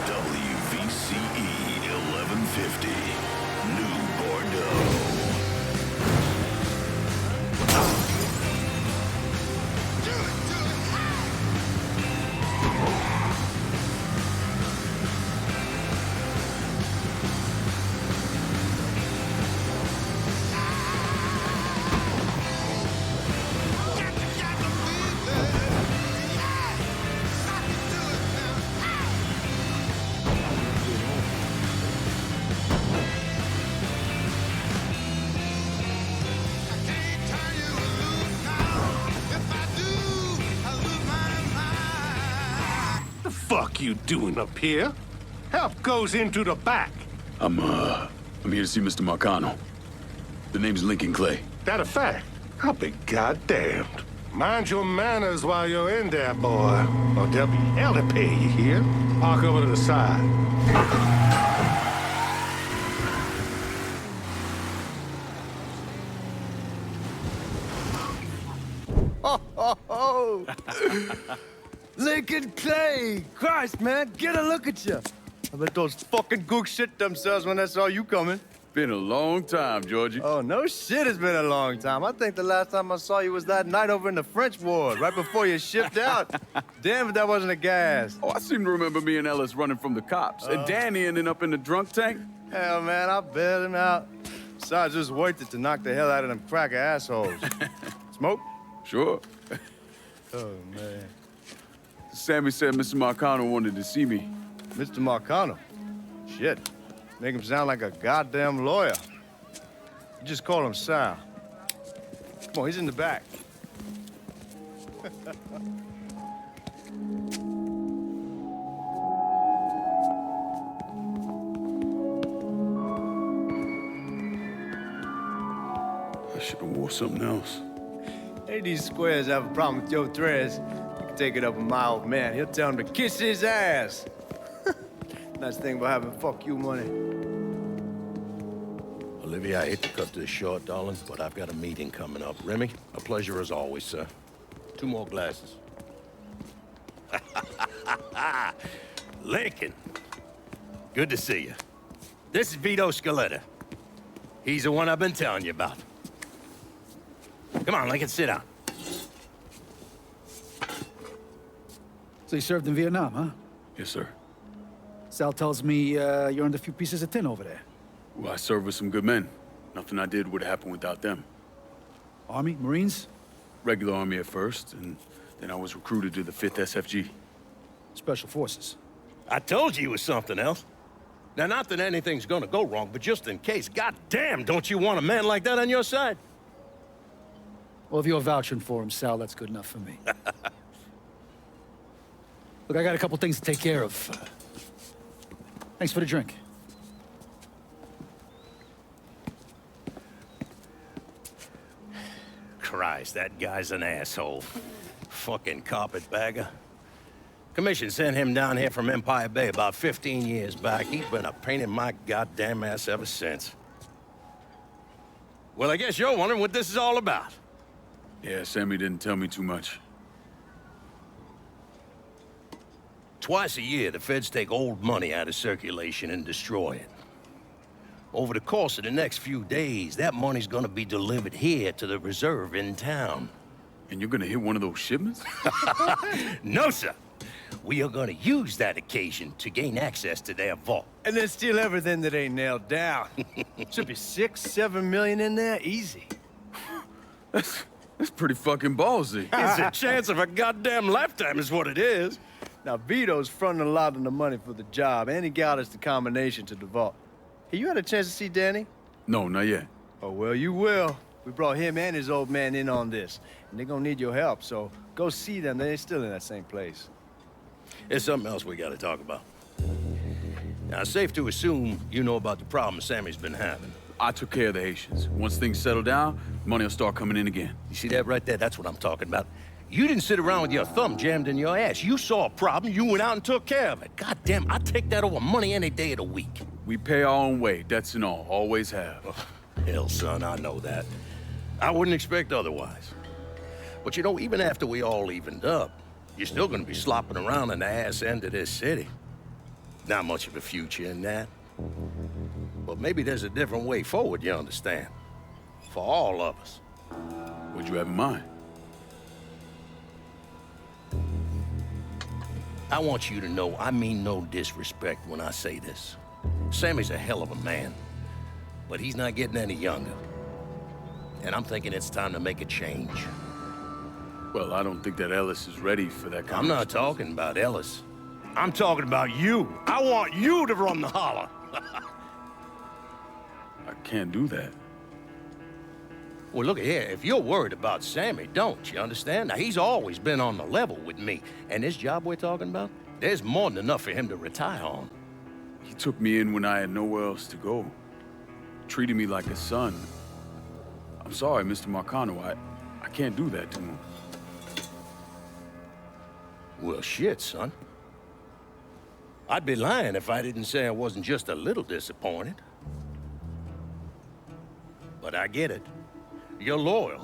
WVCE 1150, New Bordeaux. Fuck you doing up here? Help goes into the back. I'm here to see Mr. Marcano. The name's Lincoln Clay. That a fact? I'll be goddamned. Mind your manners while you're in there, boy. Or there'll be hell to pay, you hear? Park over to the side. Oh. Lincoln Clay! Christ, man, get a look at you. I bet those fucking gooks shit themselves when they saw you coming. Been a long time, Georgie. Oh, no shit, it's been a long time. I think the last time I saw you was that night over in the French ward, right before you shipped out. Damn if that wasn't a gas. Oh, I seem to remember me and Ellis running from the cops, and Danny ending up in the drunk tank. Hell, man, I bailed him out. Besides, just worth it to knock the hell out of them cracker assholes. Smoke? Sure. Oh, man. Sammy said Mr. Marcano wanted to see me. Mr. Marcano? Shit. Make him sound like a goddamn lawyer. You just call him Sal. Come on, he's in the back. I should have wore something else. Hey, these squares have a problem with your threads. You can take it up with my old man. He'll tell him to kiss his ass. Nice thing about having fuck you money. Olivia, I hate to cut this short, darling, but I've got a meeting coming up. Remy, a pleasure as always, sir. 2 more glasses. Lincoln, good to see you. This is Vito Scaletta. He's the one I've been telling you about. Come on, Lincoln, sit down. So you served in Vietnam, huh? Yes, sir. Sal tells me you earned a few pieces of tin over there. Well, I served with some good men. Nothing I did would have happened without them. Army? Marines? Regular Army at first, and then I was recruited to the 5th SFG. Special Forces. I told you it was something else. Now, not that anything's gonna go wrong, but just in case, goddamn, don't you want a man like that on your side? Well, if you're vouching for him, Sal, that's good enough for me. Look, I got a couple things to take care of. Thanks for the drink. Christ, that guy's an asshole. Fucking carpetbagger. Commission sent him down here from Empire Bay about 15 years back. He's been a pain in my goddamn ass ever since. Well, I guess you're wondering what this is all about. Yeah, Sammy didn't tell me too much. Twice a year, the feds take old money out of circulation and destroy it. Over the course of the next few days, that money's gonna be delivered here to the reserve in town. And you're gonna hit one of those shipments? No, sir. We are gonna use that occasion to gain access to their vault. And then steal everything that ain't nailed down. Should be 6-7 million in there, easy. That's pretty fucking ballsy. It's a chance of a goddamn lifetime is what it is. Now, Vito's fronting a lot of the money for the job, and he got us the combination to the vault. Hey, you had a chance to see Danny? No, not yet. Oh, well, you will. We brought him and his old man in on this, and they're gonna need your help, so go see them. They're still in that same place. There's something else we gotta talk about. Now, it's safe to assume you know about the problem Sammy's been having. I took care of the Haitians. Once things settle down, money will start coming in again. You see that right there? That's what I'm talking about. You didn't sit around with your thumb jammed in your ass. You saw a problem, you went out and took care of it. Goddamn, I'd take that over money any day of the week. We pay our own way, debts and all. Always have. Oh, hell, son, I know that. I wouldn't expect otherwise. But you know, even after we all evened up, you're still gonna be slopping around in the ass end of this city. Not much of a future in that. But maybe there's a different way forward, you understand? For all of us. What'd you have in mind? I want you to know I mean no disrespect when I say this. Sammy's a hell of a man, but he's not getting any younger. And I'm thinking it's time to make a change. Well, I don't think that Ellis is ready for that kind I'm not talking about Ellis. I'm talking about you. I want you to run the holler. I can't do that. Well, look here, if you're worried about Sammy, don't, you understand? Now, he's always been on the level with me, and this job we're talking about, there's more than enough for him to retire on. He took me in when I had nowhere else to go. Treated me like a son. I'm sorry, Mr. Marcano, I can't do that to him. Well, shit, son. I'd be lying if I didn't say I wasn't just a little disappointed. But I get it. You're loyal.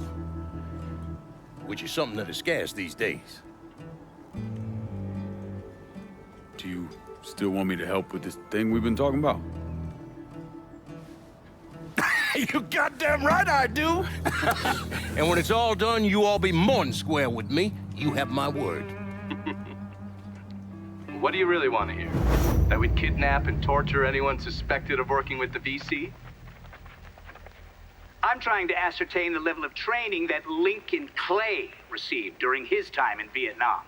Which is something that is scarce these days. Do you still want me to help with this thing we've been talking about? You goddamn right I do! And when it's all done, you all be more than square with me. You have my word. What do you really want to hear? That we'd kidnap and torture anyone suspected of working with the VC? I'm trying to ascertain the level of training that Lincoln Clay received during his time in Vietnam.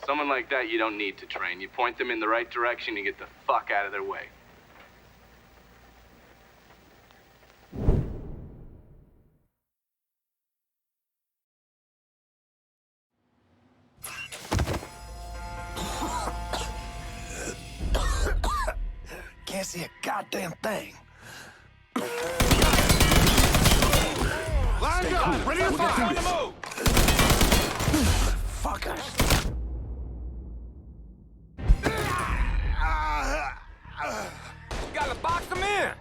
Someone like that you don't need to train. You point them in the right direction and get the fuck out of their way. Can't see a goddamn thing. Lines up! Ready to fire! On the move! Fuckers. Gotta box them in!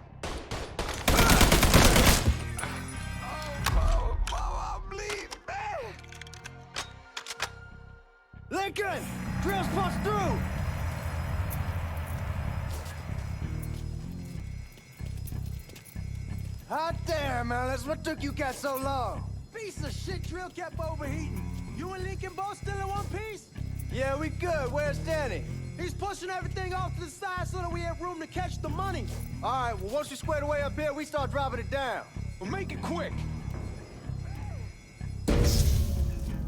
Lincoln! Drills punch through! Hot damn, Alice. What took you guys so long? Piece of shit drill kept overheating. You and Lincoln both still in one piece? Yeah, we good. Where's Danny? He's pushing everything off to the side so that we have room to catch the money. All right, well, once you square away up here, we start dropping it down. Well, make it quick.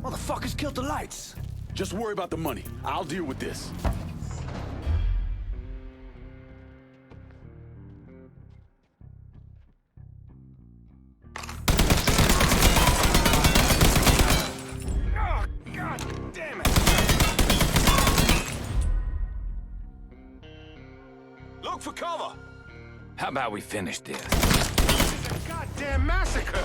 Motherfuckers killed the lights. Just worry about the money. I'll deal with this. Oh, God damn it! Look for cover! How about we finish this? It's a goddamn massacre!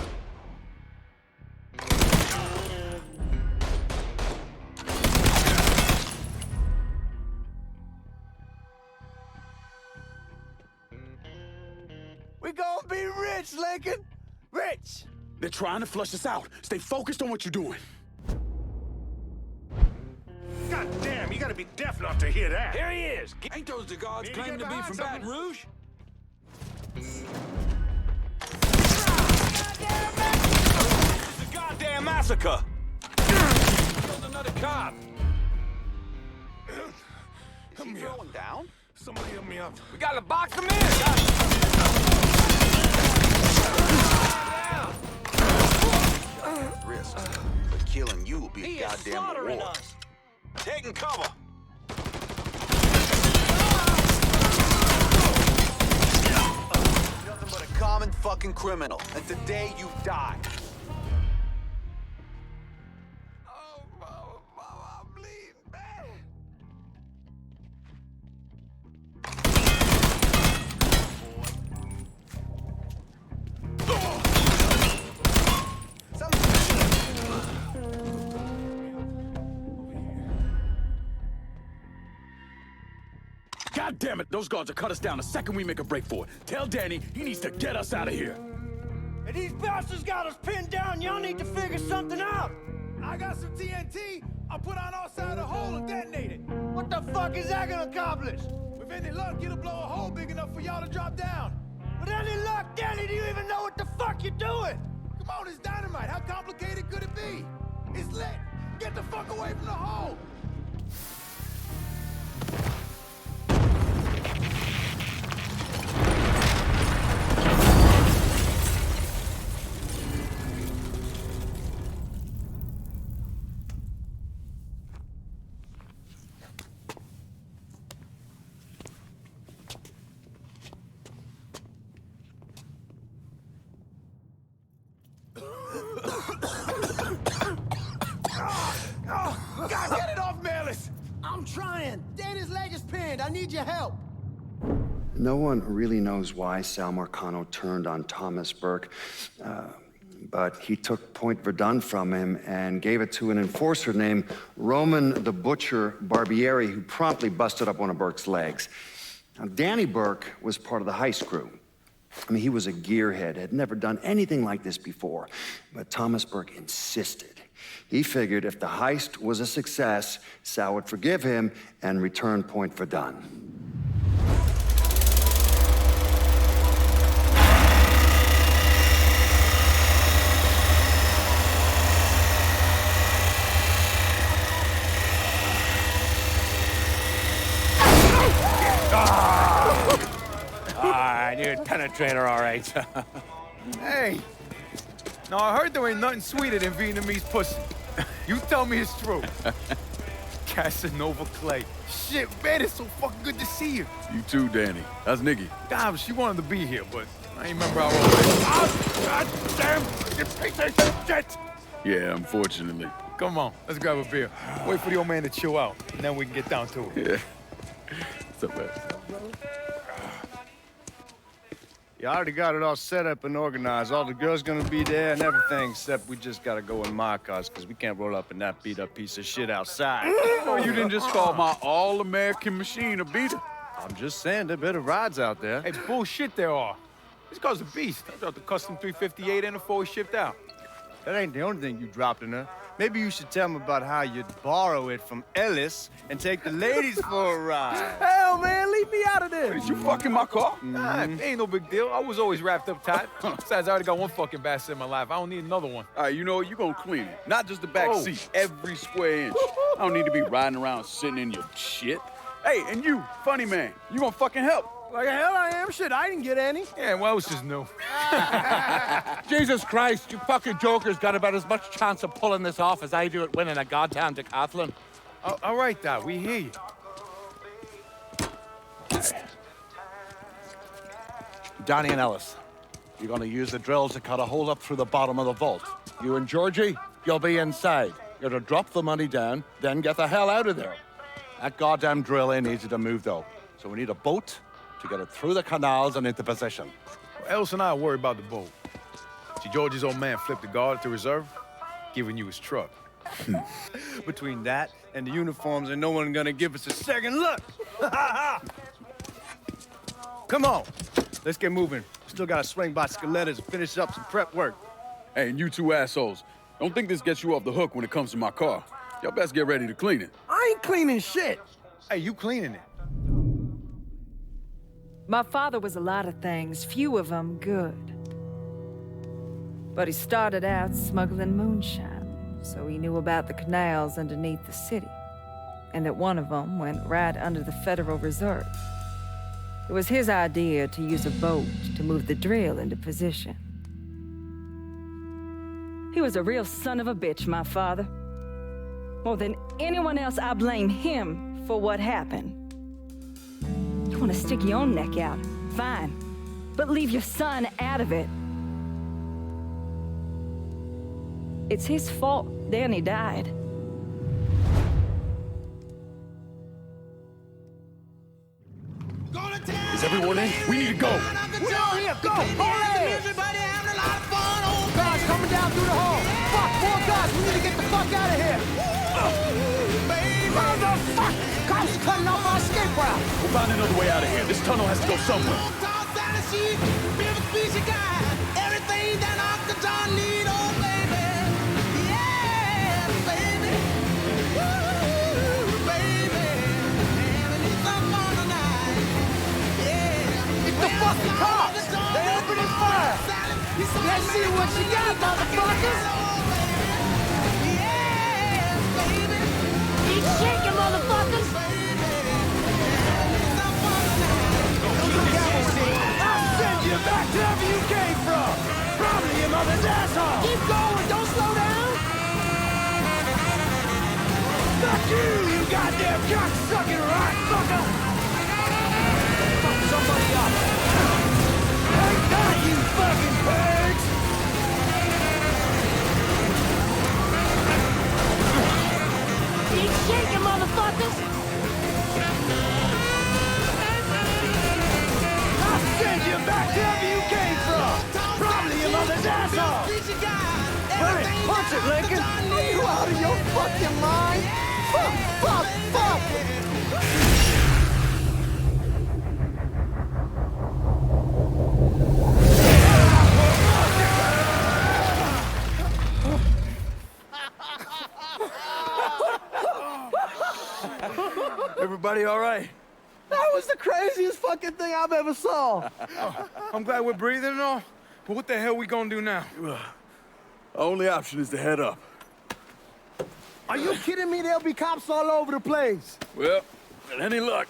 We gonna be rich, Lincoln. Rich. They're trying to flush us out. Stay focused on what you're doing. God damn, you gotta be deaf not to hear that. Here he is. Ain't those the guards Need to claiming get to be behind from Baton something. Rouge? It's a goddamn massacre! Killed another cop. Is he throwing down? Somebody help me up. We gotta box him in. Risk. But killing you will be He a is goddamn slaughtering reward. us. Taking cover. Nothing but a common fucking criminal. And today you die. God damn it, those guards will cut us down the second we make a break for it. Tell Danny he needs to get us out of here. And these bastards got us pinned down. Y'all need to figure something out. I got some TNT. I'll put on our side of the hole and detonate it. What the fuck is that gonna accomplish? With any luck, it'll blow a hole big enough for y'all to drop down. With any luck, Danny, do you even know what the fuck you're doing? Come on, it's dynamite. How complicated could it be? It's lit. Get the fuck away from the hole. God, get it off, Melis! I'm trying. Danny's leg is pinned. I need your help. No one really knows why Sal Marcano turned on Thomas Burke, but he took Point Verdun from him and gave it to an enforcer named Roman the Butcher Barbieri, who promptly busted up one of Burke's legs. Now, Danny Burke was part of the heist crew. I mean, he was a gearhead, had never done anything like this before, but Thomas Burke insisted. He figured if the heist was a success, Sal would forgive him and return Point Verdun. I knew it'd penetrate her all right. Hey, now I heard there ain't nothing sweeter than Vietnamese pussy. You tell me it's true. Casanova Clay. Shit, man, it's so fucking good to see you. You too, Danny. That's Nikki. God, she wanted to be here, but I ain't remember how old it is. Oh, God damn, you piece of shit! Yeah, unfortunately. Come on, let's grab a beer. Wait for the old man to chill out, and then we can get down to it. Yeah. What's up, man? You already got it all set up and organized. All the girls gonna be there and everything, except we just gotta go in my cars, because we can't roll up in that beat-up piece of shit outside. Oh, you didn't just call my all-American machine a beater. I'm just saying, there are better rides out there. Hey, bullshit there are. This car's a beast. I dropped the custom 358 in before we shipped out. That ain't the only thing you dropped in her. Maybe you should tell them about how you'd borrow it from Ellis and take the ladies for a ride. Hell, man, leave me out of this. Did you fuck in my car? Nah, ain't no big deal. I was always wrapped up tight. Besides, I already got one fucking bastard in my life. I don't need another one. All right, you know what? You gonna clean it. Not just the back seat, every square inch. I don't need to be riding around sitting in your shit. Hey, and you, funny man, you gonna fucking help? Like hell I am. Shit, I didn't get any. Yeah, well, it's just new. Jesus Christ, you fucking jokers got about as much chance of pulling this off as I do at winning a goddamn decathlon. All right, Doc, we hear you. Danny and Ellis, you're gonna use the drill to cut a hole up through the bottom of the vault. You and Georgie, you'll be inside. You're to drop the money down, then get the hell out of there. That goddamn drill ain't easy to move, though. So we need a boat to get it through the canals and into position. Ellis and I worry about the boat. See, Georgie's old man flipped the guard at the reserve, giving you his truck. Between that and the uniforms, and no one gonna give us a second look. Come on, let's get moving. Still gotta swing by Scaletta's and finish up some prep work. Hey, and you two assholes, don't think this gets you off the hook when it comes to my car. Y'all best get ready to clean it. I ain't cleaning shit. Hey, you cleaning it. My father was a lot of things, few of them good. But he started out smuggling moonshine, so he knew about the canals underneath the city, and that one of them went right under the Federal Reserve. It was his idea to use a boat to move the drill into position. He was a real son of a bitch, my father. More than anyone else, I blame him for what happened. You want to stick your own neck out? Fine. But leave your son out of it. It's his fault Danny died. Is everyone in? We need to go. We're all here. Go. Hooray! Everybody having a lot of fun. Old guys coming down through the hall. Fuck, more guys. We need to get the fuck out of here. Motherfucker! Cops cutting off our escape route. We'll find another way out of here. This tunnel has to go somewhere. Everything that Uncle John need, oh baby. Yeah, baby. Woo, baby. Having some fun tonight. Yeah. It's the fucking cops. They opening fire. Let's see what you got, motherfuckers. Yeah, baby. Keep shaking, motherfuckers. I'll send you back to wherever you came from. Probably your mother's asshole. Keep going. Don't slow down. Fuck you goddamn cocksucking right fucker. Fuck somebody up. I got you, fucking pigs. Keep shaking, motherfuckers. Send you back to wherever you came from. Probably your mother's asshole. Hey, punch it, Lincoln. Are you out of your fucking mind? Fuck. Everybody all right? That was the craziest fucking thing I've ever saw. I'm glad we're breathing and all, but what the hell we gonna do now? Our only option is to head up. Are you kidding me? There'll be cops all over the place. Well, with any luck,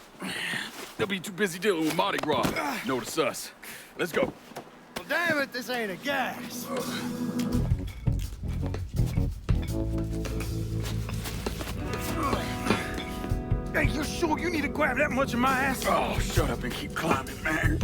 they'll be too busy dealing with Mardi Gras. Notice us. Let's go. Well, damn it, this ain't a gas. Hey, you sure you need to grab that much of my ass? Oh, shut up and keep climbing, man.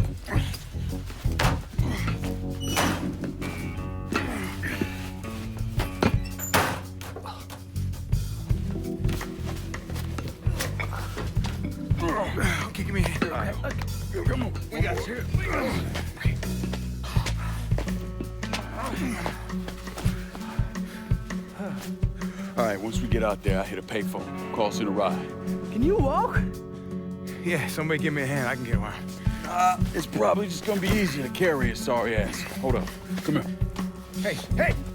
Okay, give me a hand. Come on, we got you. All right, once we get out there, I hit a payphone. Call us in a ride. Can you walk? Yeah, somebody give me a hand. I can get around. It's probably just gonna be easier to carry his sorry ass. Hold up. Come here. Hey,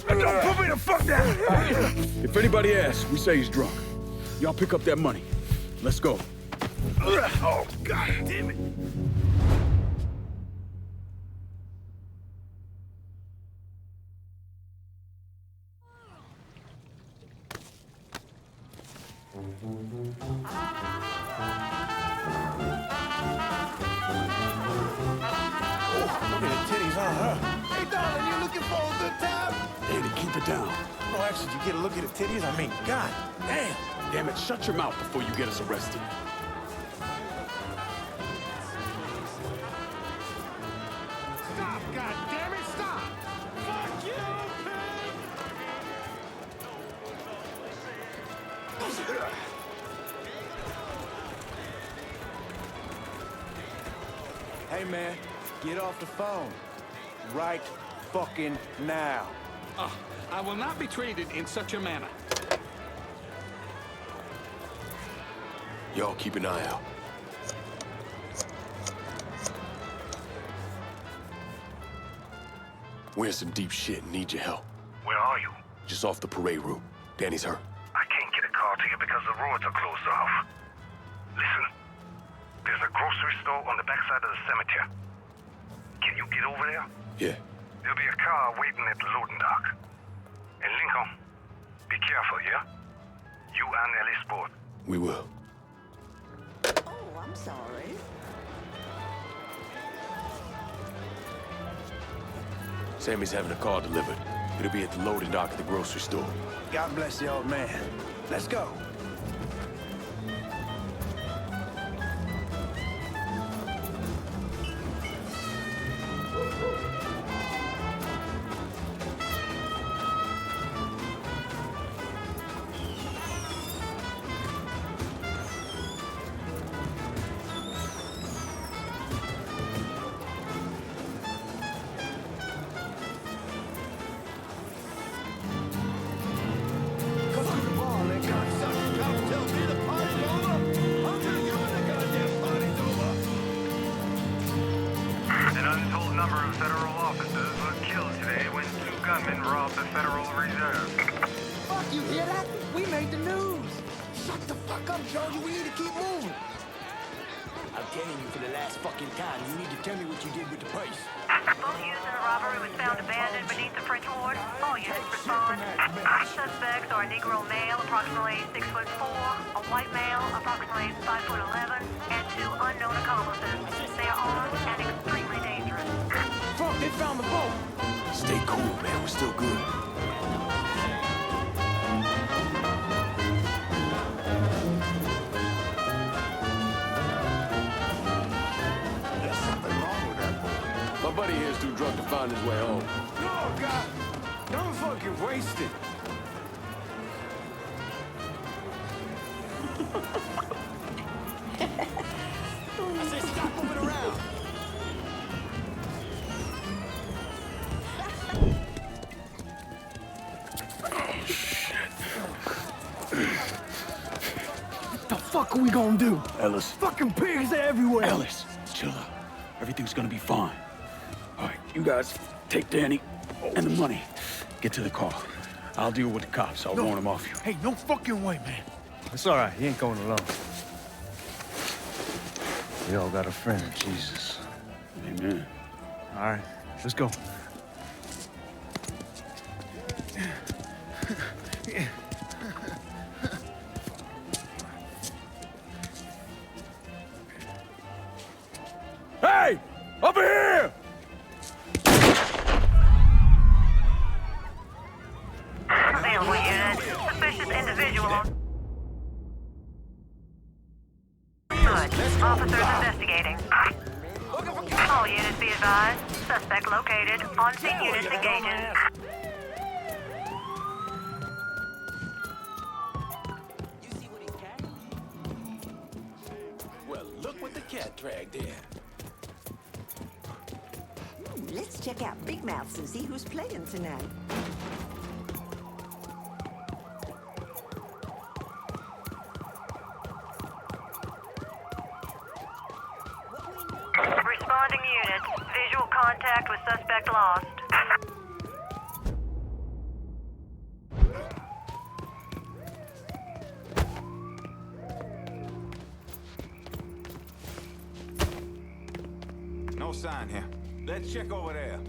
don't put me the fuck down. If anybody asks, we say he's drunk. Y'all pick up that money. Let's go. Oh, God damn it. keep it down. Oh, actually, you get a look at the titties? I mean, god damn. Damn it, shut your mouth before you get us arrested. Stop, god damn it, stop! Fuck you, Hey, man, get off the phone. Right fucking now. I will not be treated in such a manner. Y'all keep an eye out. We're in some deep shit and need your help. Where are you? Just off the parade route. Danny's hurt. I can't get a car to you because the roads are closed off. Listen, there's a grocery store on the backside of the cemetery. Can you get over there? Yeah. There'll be a car waiting at the loading dock. And Lincoln, be careful, yeah? You and Ellie Sport. We will. Oh, I'm sorry. Sammy's having a car delivered. It'll be at the loading dock at the grocery store. God bless the old man. Let's go. An untold number of federal officers were killed today when 2 gunmen robbed the Federal Reserve. Fuck, you hear that? We made the news. Shut the fuck up, Georgie. We need to keep moving. I'm telling you for the last fucking time, you need to tell me what you did with the purse. Boat used in the robbery was found abandoned beneath the French Ward. All units respond. Suspects are a Negro male, approximately 6'4", a white male, approximately 5'11", and 2 unknown accomplices. They are armed and extremely dangerous. Fuck, they found the boat. Stay cool, man. We're still good. There's something wrong with that boy. My buddy here's too drunk to find his way home. No, God. Don't fucking waste it. I said stop moving around. What the fuck are we gonna do? Ellis. Fucking pigs everywhere. Ellis, chill out. Everything's gonna be fine. All right, you guys take Danny and the money. Get to the car. I'll deal with the cops. I'll warn them off you. Hey, no fucking way, man. It's all right. He ain't going alone. We all got a friend in Jesus. Amen. All right, let's go. Hey! Over here! Available unit. Suspicious individual on... Good. Officers investigating. All units be advised. Suspect located. On-scene units engaging. Well, look what the cat dragged in. Let's check out Big Mouths and see who's playing tonight. Responding units. Visual contact with suspect lost. No sign here. Let's check over there.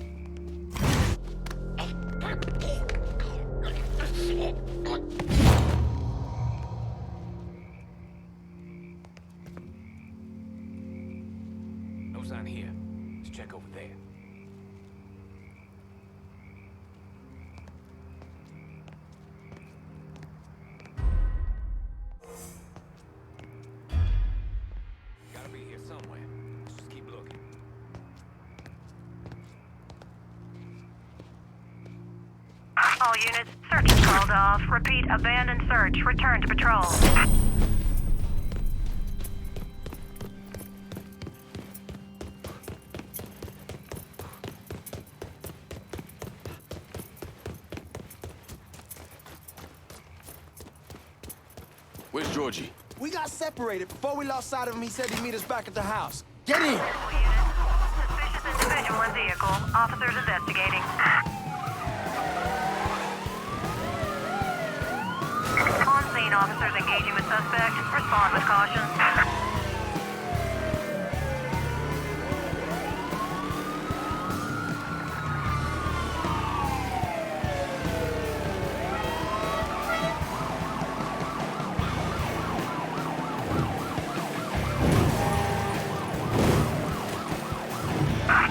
No sign here. Let's check over there. All units, search is called off. Repeat, abandoned search. Return to patrol. Where's Georgie? We got separated. Before we lost sight of him, he said he'd meet us back at the house. Get in! Suspicious individual in vehicle. Officers investigating. On-scene officers engaging with suspect. Respond with caution.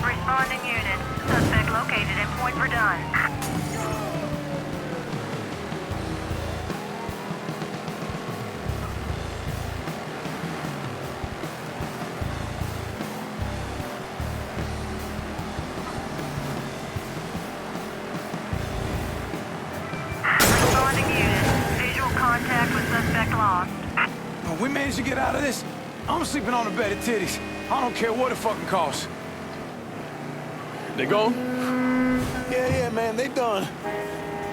Responding unit. Suspect located at Point Verdun. Responding unit. Visual contact with suspect lost. Oh, we managed to get out of this. I'm sleeping on a bed of titties. I don't care what it fucking costs. They gone? Yeah, man, they done.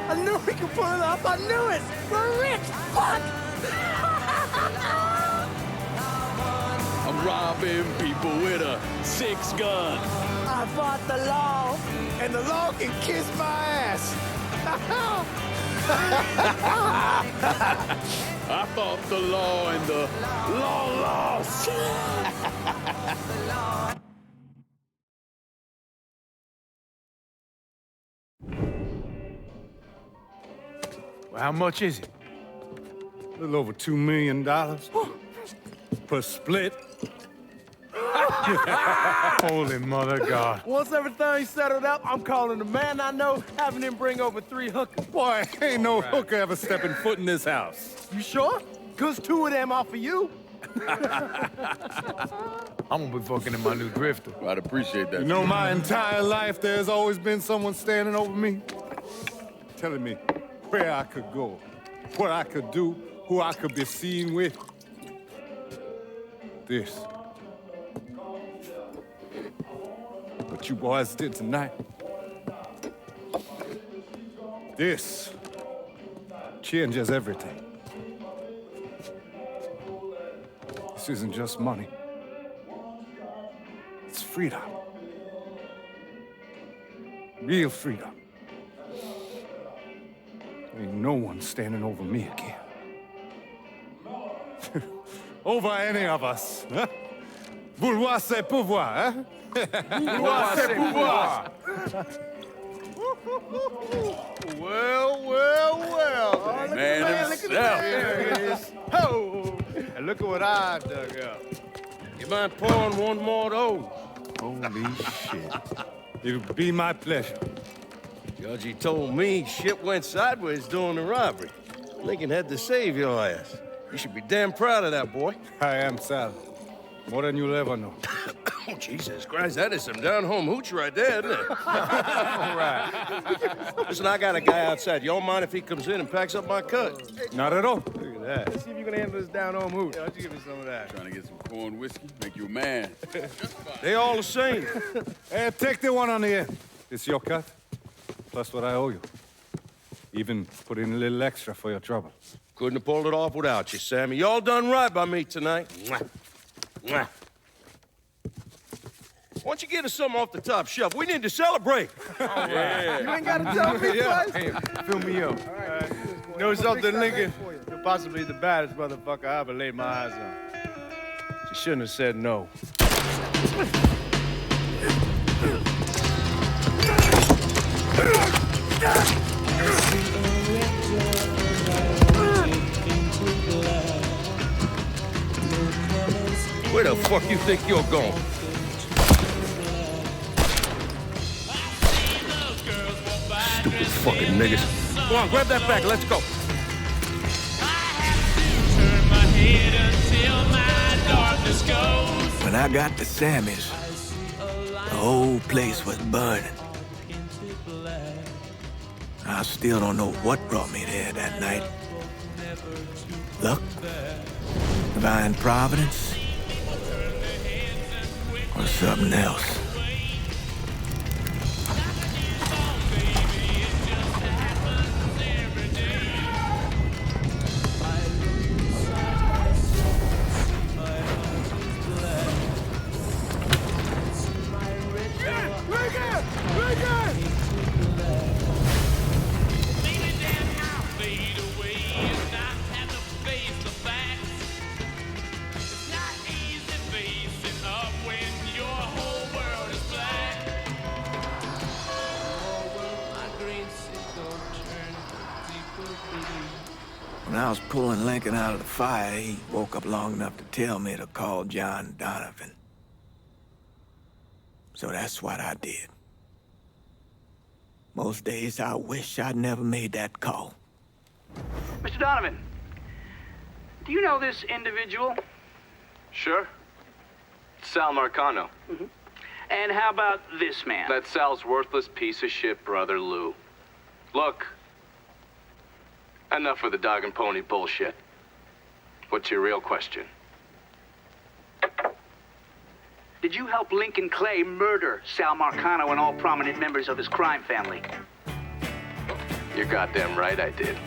I knew we could pull it off. I knew it. We're rich. Fuck! I'm robbing people with a 6-gun. I fought the law, and the law can kiss my ass. I fought the law and the law lost. Well, how much is it? A little over $2 million per split. Holy mother God. Once everything's settled up, I'm calling the man I know, having him bring over 3 hookers. Boy, ain't no hooker ever stepping foot in this house. You sure? 'Cause 2 of them offer you. I'm gonna be fucking in my new drifter. I'd appreciate that. You know, my entire life, there's always been someone standing over me, telling me where I could go, what I could do, who I could be seen with. This. What you boys did tonight. This changes everything. This isn't just money. It's freedom. Real freedom. Ain't no one standing over me again. Over any of us, huh? Vouloir c'est pouvoir, hein? Vouloir c'est pouvoir. Well. Man himself. There it is. Oh, and look at what I dug up. You mind pouring one more of those? Holy shit. It'll be my pleasure. Judge, told me shit went sideways during the robbery. Lincoln had to save your ass. You should be damn proud of that, boy. I am, Sal. More than you'll ever know. Oh, Jesus Christ, that is some down-home hooch right there, isn't it? All right. Listen, I got a guy outside. You all mind if he comes in and packs up my cut? Not at all. Look at that. Let's see if you can handle this down-home hoot. Why don't you give me some of that? Trying to get some corn whiskey, make you a man. They all the same. Hey, take the one on the end. It's your cut, plus what I owe you. Even put in a little extra for your trouble. Couldn't have pulled it off without you, Sammy. You all done right by me tonight. Mwah. Mwah. Why don't you get us something off the top shelf? We need to celebrate. Yeah. You ain't got to tell me twice. Hey, fill me up. You know something, Lincoln? You're possibly the baddest motherfucker I ever laid my eyes on. You shouldn't have said no. Where the fuck you think you're going? Stupid fucking niggas. Go on, grab that bag. Let's go. When I got to Sammy's, the whole place was burning. I still don't know what brought me there that night. Luck? Divine providence? Or something else? When I was pulling Lincoln out of the fire, he woke up long enough to tell me to call John Donovan. So that's what I did. Most days I wish I'd never made that call. Mr. Donovan, do you know this individual? Sure. Sal Marcano. And how about this man? That's Sal's worthless piece of shit brother, Lou. Look. Enough of the dog and pony bullshit. What's your real question? Did you help Lincoln Clay murder Sal Marcano and all prominent members of his crime family? You're goddamn right I did.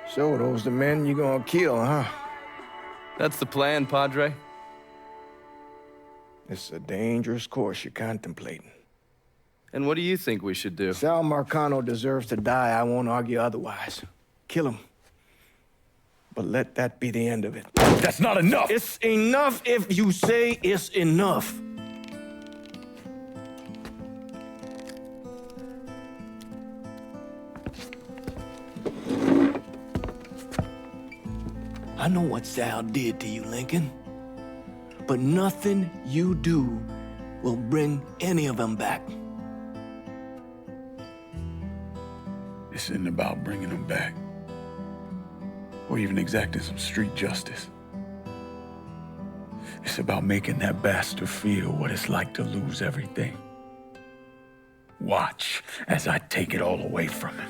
So those the men you gonna kill, huh? That's the plan, Padre. It's a dangerous course you're contemplating. And what do you think we should do? Sal Marcano deserves to die. I won't argue otherwise. Kill him. But let that be the end of it. That's not enough! It's enough if you say it's enough. I know what Sal did to you, Lincoln. But nothing you do will bring any of them back. This isn't about bringing them back. Or even exacting some street justice. It's about making that bastard feel what it's like to lose everything. Watch as I take it all away from him.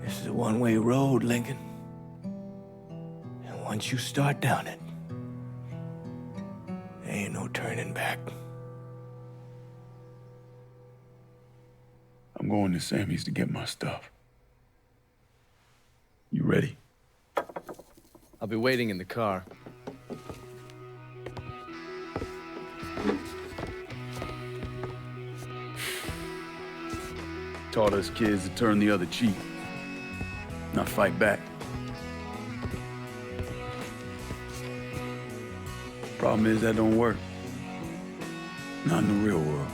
This is a one-way road, Lincoln. And once you start down it, there ain't no turning back. I'm going to Sammy's to get my stuff. You ready? I'll be waiting in the car. Taught us kids to turn the other cheek, not fight back. Problem is that don't work. Not in the real world.